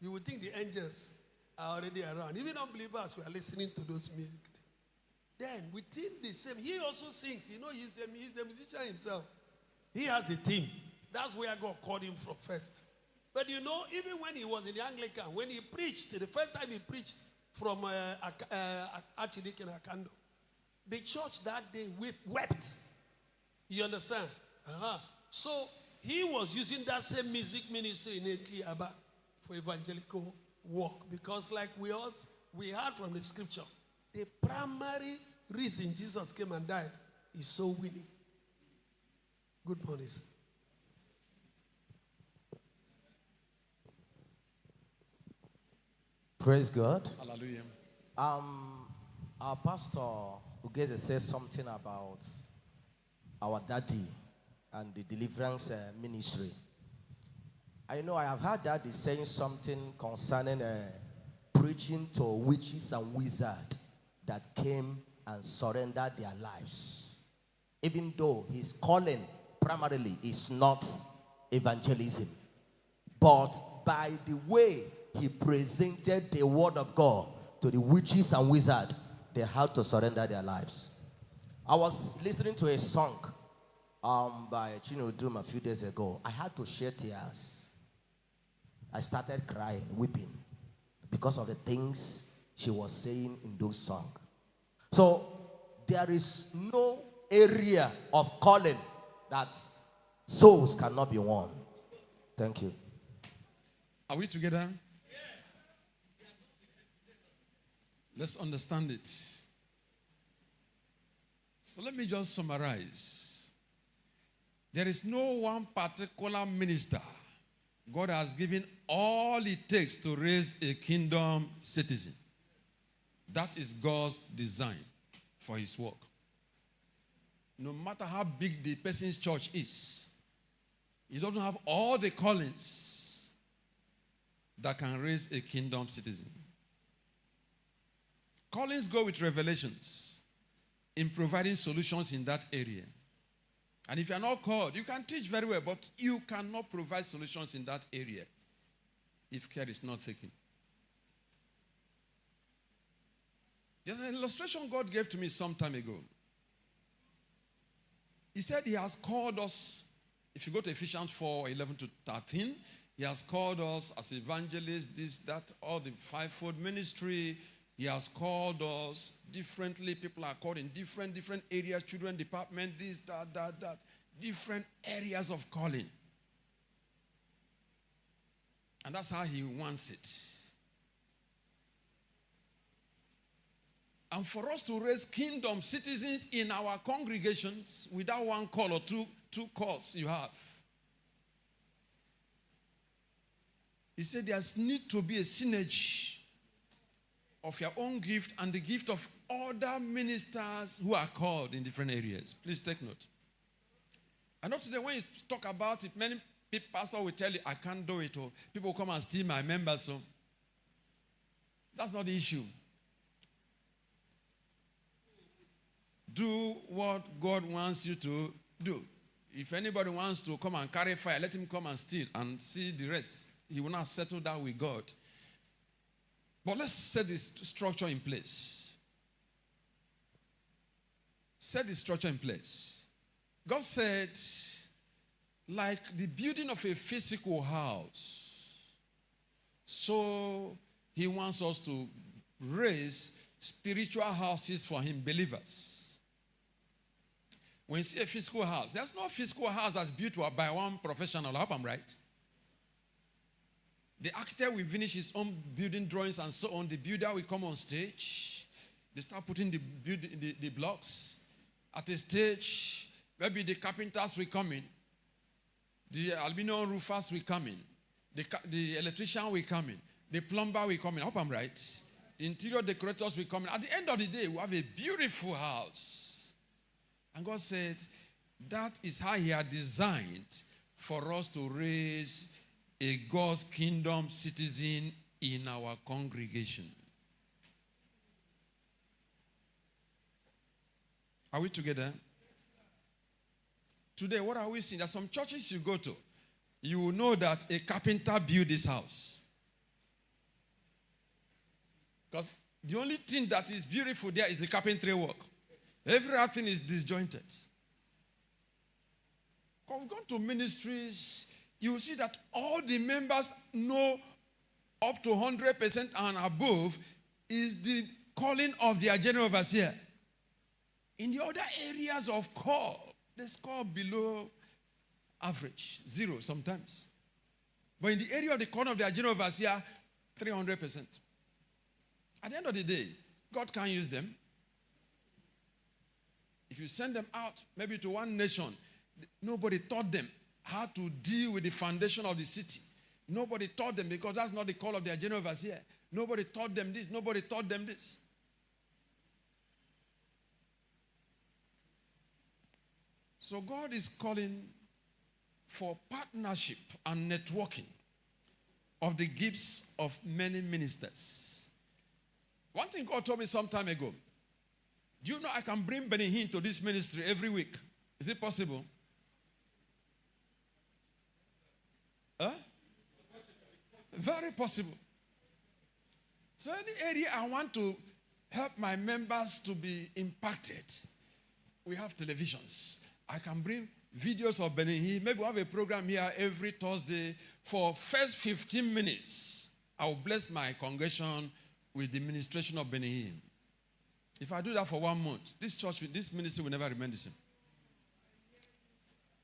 you would think the angels are already around. Even unbelievers were listening to those music things. Then within the same, he also sings. You know, he's a musician himself. He has a team. That's where God called him from first. But you know, even when he was in the Anglican, when he preached, the first time he preached from Archdeacon Akando, the church that day wept. You understand? So he was using that same music ministry in Etiaba for evangelical work, because like we heard from the scripture, the primary reason Jesus came and died is so winning. Good morning, sir. Praise God. Hallelujah. Our pastor Ugeze says something about our daddy and the deliverance ministry. I know I have heard daddy saying something concerning preaching to witches and wizards that came and surrendered their lives. Even though his calling primarily is not evangelism, but by the way he presented the word of God to the witches and wizards, they had to surrender their lives. I was listening to a song by Chinodum a few days ago. I had to shed tears. I started crying, weeping, because of the things she was saying in those songs. So there is no area of calling that souls cannot be won. Thank you. Are we together? Let's understand it. So let me just summarize. There is no one particular minister God has given all it takes to raise a kingdom citizen. That is God's design for his work. No matter how big the person's church is, he doesn't have all the callings that can raise a kingdom citizen. Callings go with revelations in providing solutions in that area. And if you are not called, you can teach very well, but you cannot provide solutions in that area if care is not taken. There's an illustration God gave to me some time ago. He said he has called us, if you go to Ephesians 4:11-13, he has called us as evangelists, this, that, all the fivefold ministry. He has called us differently. People are called in different areas, children department, this, that. Different areas of calling. And that's how he wants it. And for us to raise kingdom citizens in our congregations without one call or two calls you have. He said there's need to be a synergy of your own gift and the gift of other ministers who are called in different areas. Please take note. I know today when you talk about it, many pastors will tell you, I can't do it, or people come and steal my members. So that's not the issue. Do what God wants you to do. If anybody wants to come and carry fire, let him come and steal and see the rest. He will not settle down with God. But let's set this structure in place. Set the structure in place. God said, like the building of a physical house, so he wants us to raise spiritual houses for him, believers. When you see a physical house, there's no physical house that's built by one professional. I hope I'm right. The architect will finish his own building drawings and so on. The builder will come on stage. They start putting the blocks at a stage. Maybe the carpenters will come in. The aluminum roofers will come in. The electrician will come in. The plumber will come in. I hope I'm right. The interior decorators will come in. At the end of the day, we have a beautiful house. And God said, that is how He had designed for us to raise a God's kingdom citizen in our congregation. Are we together? Today, what are we seeing? There are some churches you go to. You will know that a carpenter built this house. Because the only thing that is beautiful there is the carpentry work. Everything is disjointed. When we go to ministries, you will see that all the members know up to 100% and above is the calling of their general overseer. In the other areas of call, they score below average, 0 sometimes. But in the area of the call of their general overseer, 300%. At the end of the day, God can use them. If you send them out, maybe to one nation, nobody taught them how to deal with the foundation of the city. Nobody taught them because that's not the call of their general overseer. Nobody taught them this. Nobody taught them this. So God is calling for partnership and networking of the gifts of many ministers. One thing God told me some time ago, do you know I can bring Benny Hinn to this ministry every week? Is it possible? Huh? Very possible. So any area I want to help my members to be impacted, we have televisions. I can bring videos of Benny Hinn. Maybe we'll have a program here every Thursday. For first 15 minutes, I will bless my congregation with the ministration of Benny Hinn. If I do that for 1 month, this ministry will never remain the same.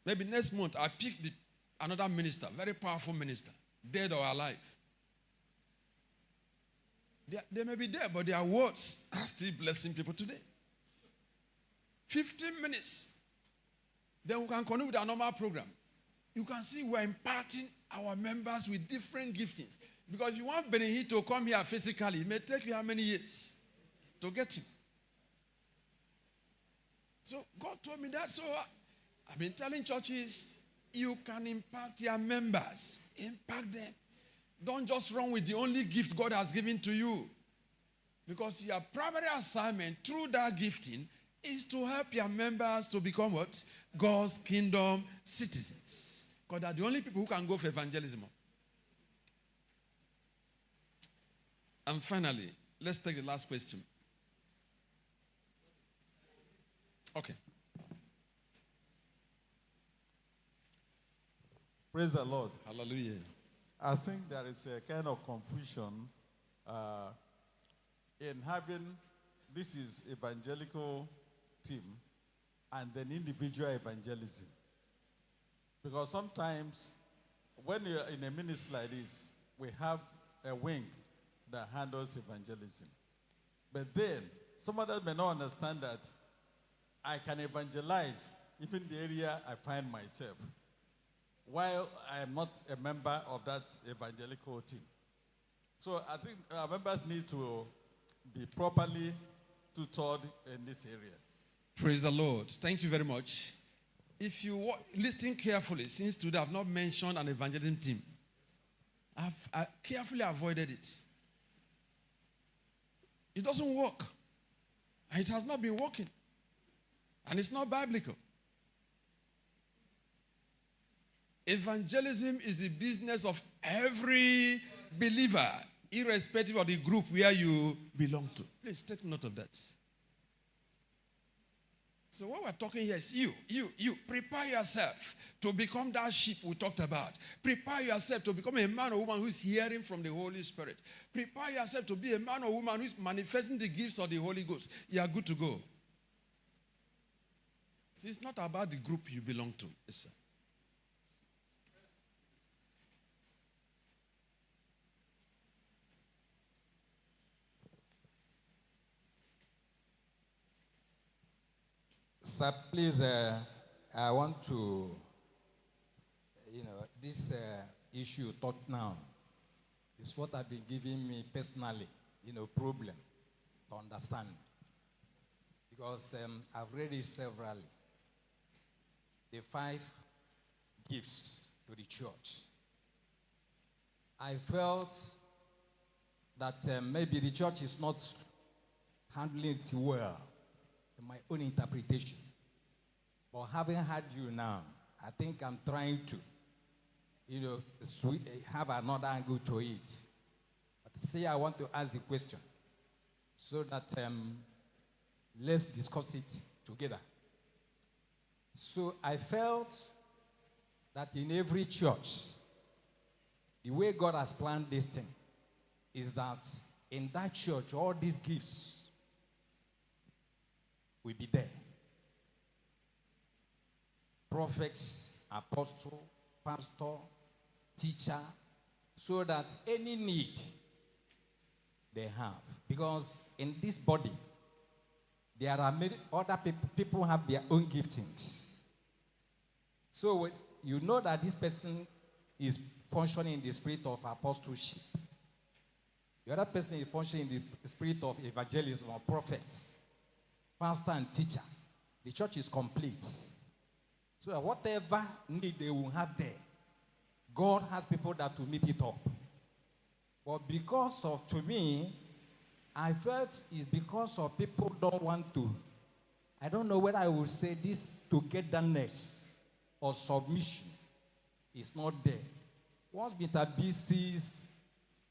Maybe next month, I pick another minister, very powerful minister, dead or alive. They may be dead, but their words are still blessing people today. 15 minutes. Then we can connect with our normal program. You can see we're imparting our members with different giftings. Because if you want Benny Hinn to come here physically, it may take you how many years to get him. So God told me that. So I've been telling churches, you can impact your members. Impact them. Don't just run with the only gift God has given to you. Because your primary assignment through that gifting is to help your members to become what? God's kingdom citizens. Because they're the only people who can go for evangelism. And finally, let's take the last question. Okay. Praise the Lord. Hallelujah. I think there is a kind of confusion in having this is evangelical team and then individual evangelism. Because sometimes when you're in a ministry like this, we have a wing that handles evangelism. But then some others may not understand that I can evangelize even the area I find myself, while I am not a member of that evangelical team. So I think our members need to be properly tutored in this area. Praise the Lord. Thank you very much. If you listen carefully, since today I've not mentioned an evangelism team, I carefully avoided it. It doesn't work. And it has not been working. And it's not biblical. Evangelism is the business of every believer, irrespective of the group where you belong to. Please take note of that. So what we're talking here is you. Prepare yourself to become that sheep we talked about. Prepare yourself to become a man or woman who is hearing from the Holy Spirit. Prepare yourself to be a man or woman who is manifesting the gifts of the Holy Ghost. You are good to go. See, it's not about the group you belong to. Yes, sir. Sir, please, I want to, this issue you talk now is what have been giving me personally, problem to understand. Because I've read it severally. The 5 gifts to the church. I felt that maybe the church is not handling it well, in my own interpretation. But having heard you now, I think I'm trying to, have another angle to it. But say I want to ask the question so that let's discuss it together. So I felt that in every church, the way God has planned this thing is that in that church, all these gifts will be there. Prophets, apostle, pastor, teacher, so that any need they have. Because in this body, there are many other people have their own giftings. So you know that this person is functioning in the spirit of apostleship. The other person is functioning in the spirit of evangelism or prophet, pastor and teacher. The church is complete. So that whatever need they will have there, God has people that will meet it up. But because of, to me, I felt it's because of people don't want to. I don't know whether I will say this togetherness or submission is not there. Once Mr. B sees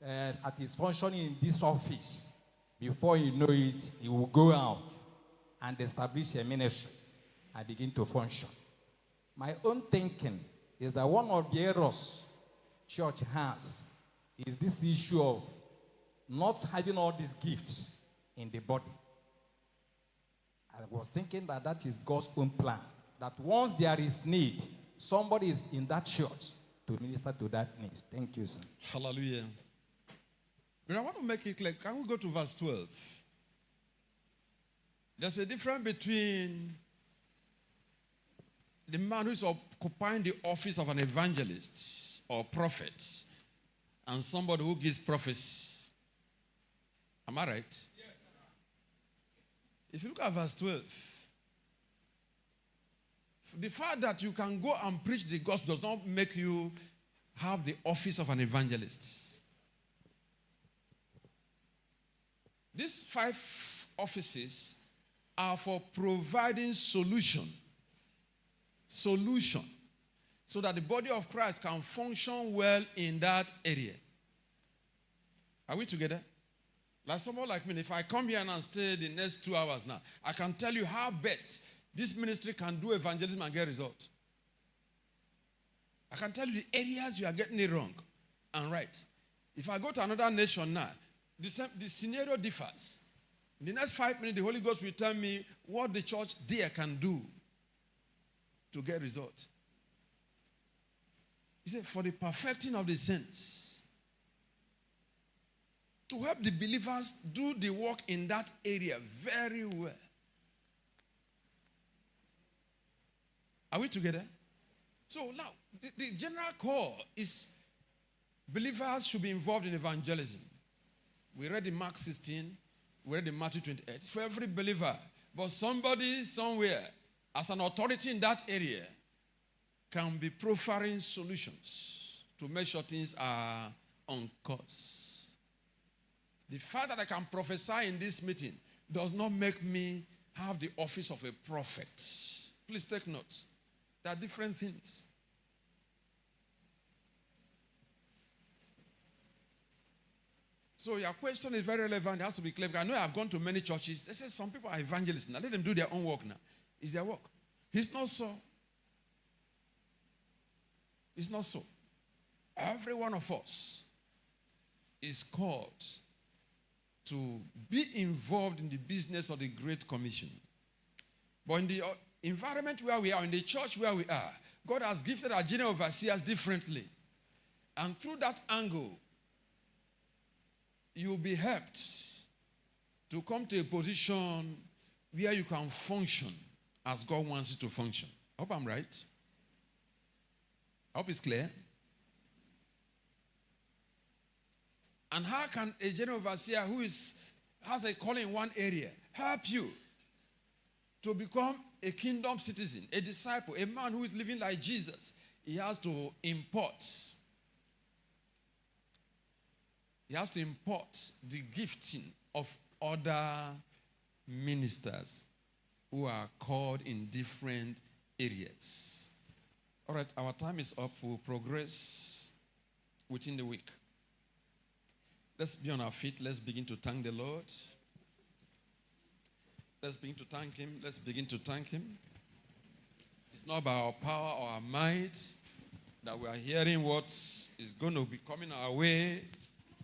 at his functioning in this office, before you know it, he will go out and establish a ministry and begin to function. My own thinking is that one of the errors church has is this issue of not having all these gifts in the body. I was thinking that that is God's own plan. That once there is need, somebody is in that church to minister to that need. Thank you, sir. Hallelujah. But I want to make it clear. Can we go to verse 12? There's a difference between the man who is occupying the office of an evangelist or prophet and somebody who gives prophecy. Am I right? Yes. If you look at verse 12, the fact that you can go and preach the gospel does not make you have the office of an evangelist. These 5 offices are for providing solution, so that the body of Christ can function well in that area. Are we together? Like someone like me, if I come here and stay the next 2 hours now, I can tell you how best this ministry can do evangelism and get result. I can tell you the areas you are getting it wrong and right. If I go to another nation now, the scenario differs. In the next 5 minutes, the Holy Ghost will tell me what the church there can do to get result. He said, for the perfecting of the saints, to help the believers do the work in that area very well. Are we together? So now, the general call is believers should be involved in evangelism. We read in Mark 16, we read in Matthew 28. It's for every believer. But somebody somewhere, as an authority in that area, can be proffering solutions to make sure things are on course. The fact that I can prophesy in this meeting does not make me have the office of a prophet. Please take note. There are different things. So your question is very relevant. It has to be clear. I know I've gone to many churches. They say some people are evangelists now. Let them do their own work now. It's their work. It's not so. It's not so. Every one of us is called to be involved in the business of the Great Commission. But in the environment where we are, in the church where we are, God has gifted our general overseers differently. And through that angle, you'll be helped to come to a position where you can function as God wants you to function. I hope I'm right. I hope it's clear. And how can a general overseer who has a calling in one area help you to become a kingdom citizen, a disciple, a man who is living like Jesus? He has to import. He has to import the gifting of other ministers who are called in different areas. All right, our time is up. We'll progress within the week. Let's be on our feet. Let's begin to thank the Lord. Let's begin to thank Him. Let's begin to thank Him. It's not by our power or our might that we are hearing what is going to be coming our way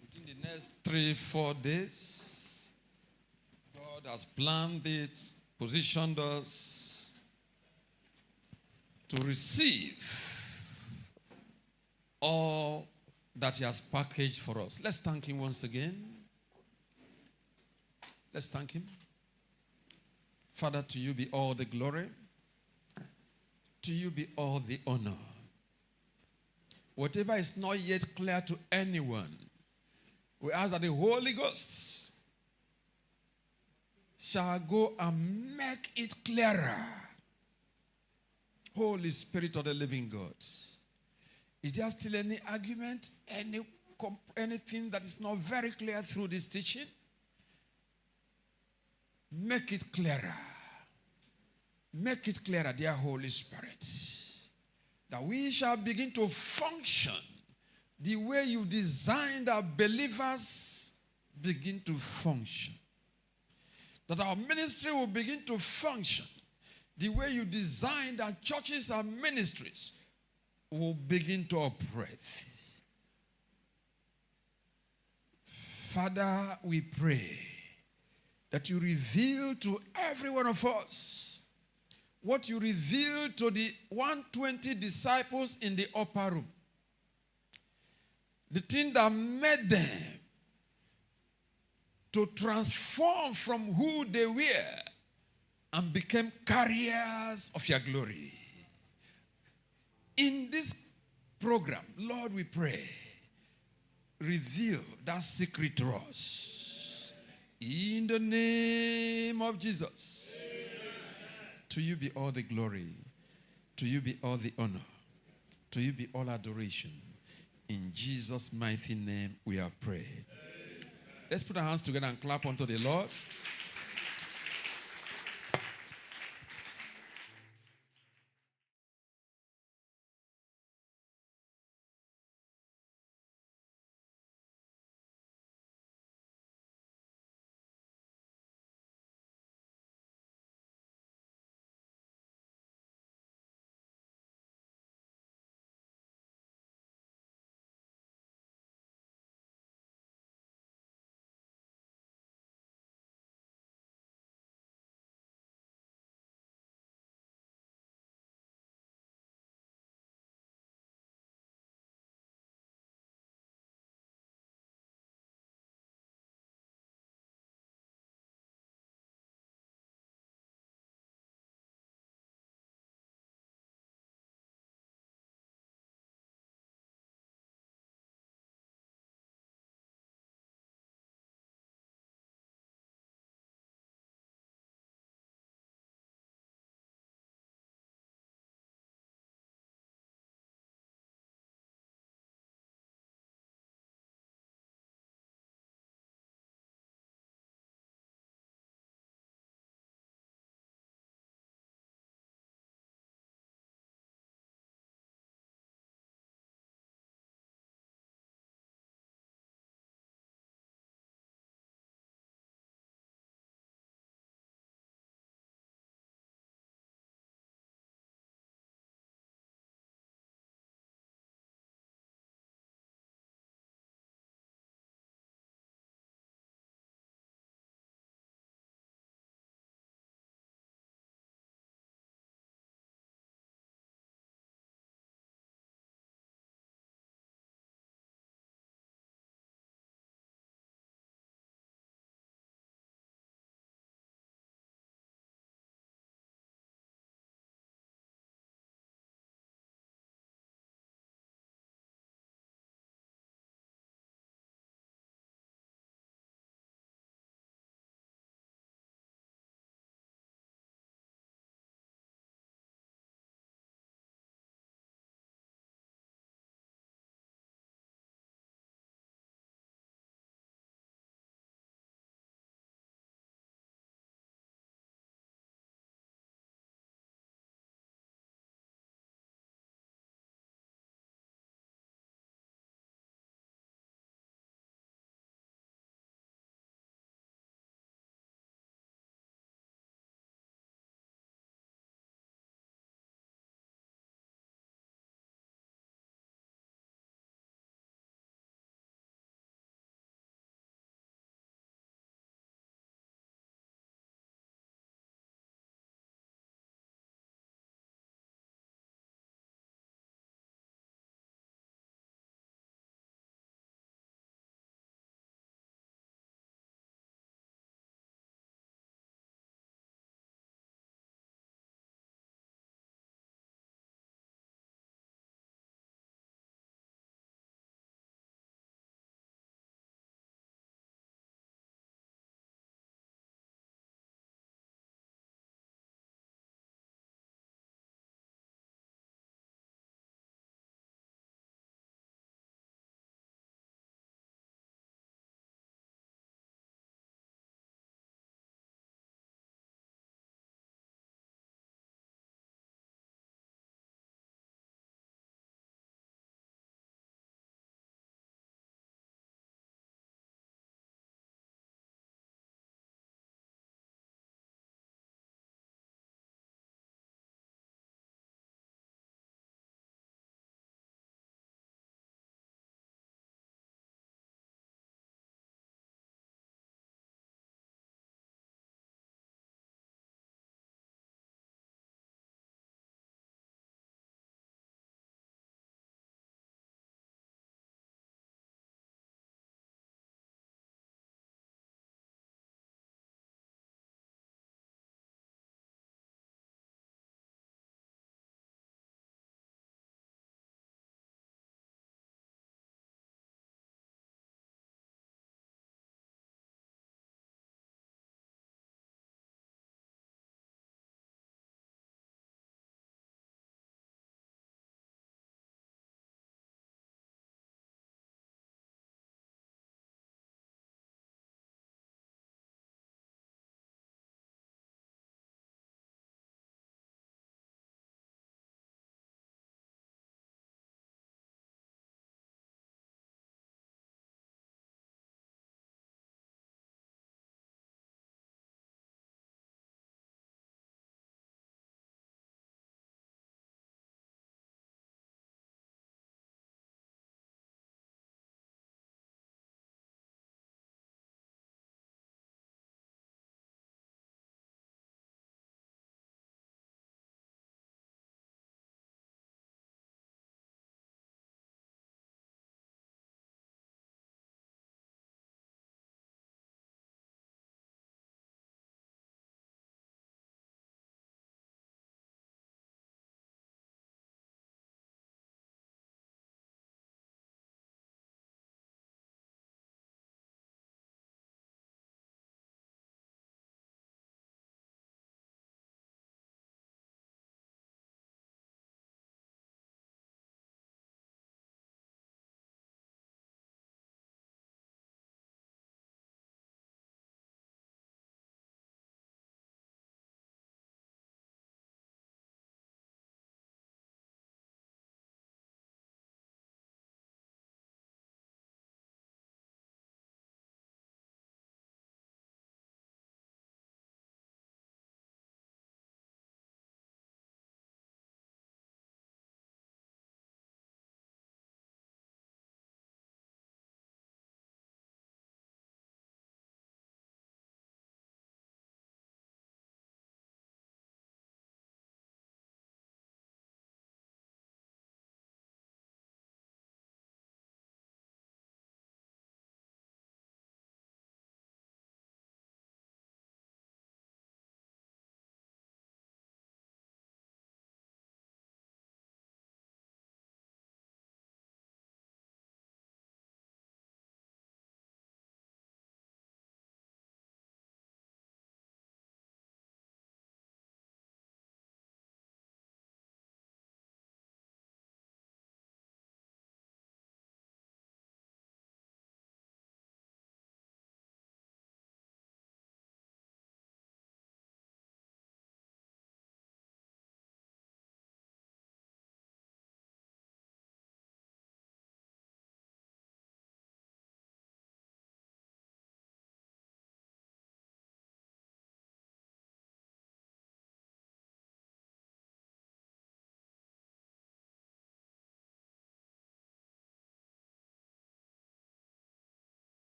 within the next 3-4 days. God has planned it, positioned us to receive all that He has packaged for us. Let's thank Him once again. Let's thank Him. Father, to you be all the glory. To you be all the honor. Whatever is not yet clear to anyone, we ask that the Holy Ghost shall go and make it clearer. Holy Spirit of the living God, is there still any argument, anything that is not very clear through this teaching? Make it clearer. Make it clearer, dear Holy Spirit, that we shall begin to function the way you designed our believers begin to function. That our ministry will begin to function the way you designed our churches and ministries will begin to operate. Father, we pray that you reveal to every one of us what you revealed to the 120 disciples in the upper room. The thing that made them to transform from who they were and became carriers of your glory. In this program, Lord, we pray, reveal that secret to us. In the name of Jesus. Amen. To you be all the glory. To you be all the honor. To you be all adoration. In Jesus' mighty name we have prayed. Amen. Let's put our hands together and clap unto the Lord.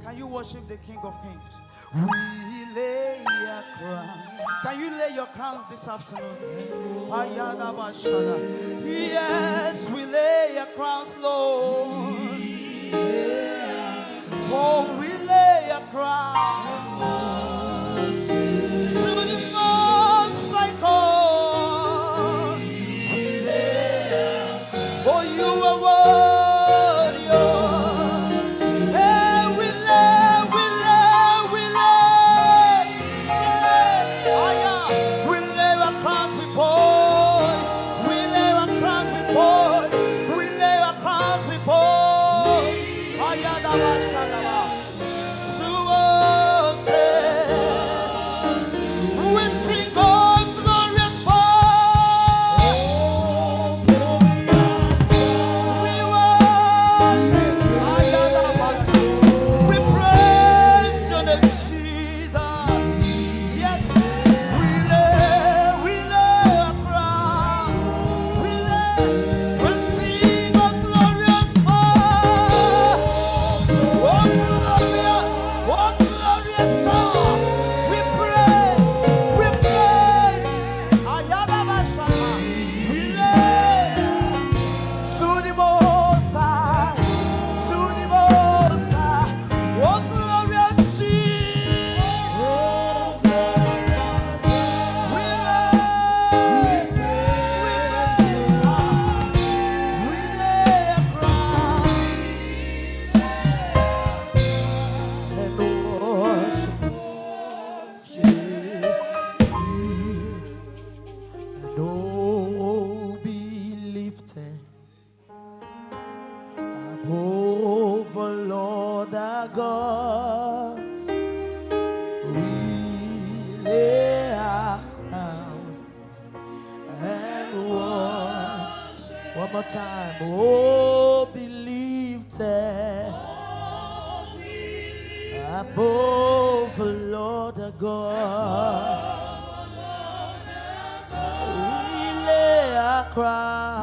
Can you worship the King of Kings? We lay our crowns. Can you lay your crowns this afternoon? Yes, we lay our crowns, Lord. Oh, we lay our crowns to the Most High God. We lay. Oh, you are worthy. Hey, we lay, we lay, we lay. Oh, yeah. We lay our crowns before. We lay our crowns before. We lay our crowns before. Oh, yeah, that was Shadaba. We sing, oh, glorious Father. We worship. We praise your name, Jesus. Yes, we lay a crown. We sing, oh, glorious Father. Oh, glorious God. We praise. Ayababashaka. We lay to the Most High, to the Most High. Oh, glorious Jesus. We lay a crown and worship and oh, be lifted above, O Lord our God. We lay our crowns and worship. One more time. Oh, be lifted above, O Lord our God. We lay our crowns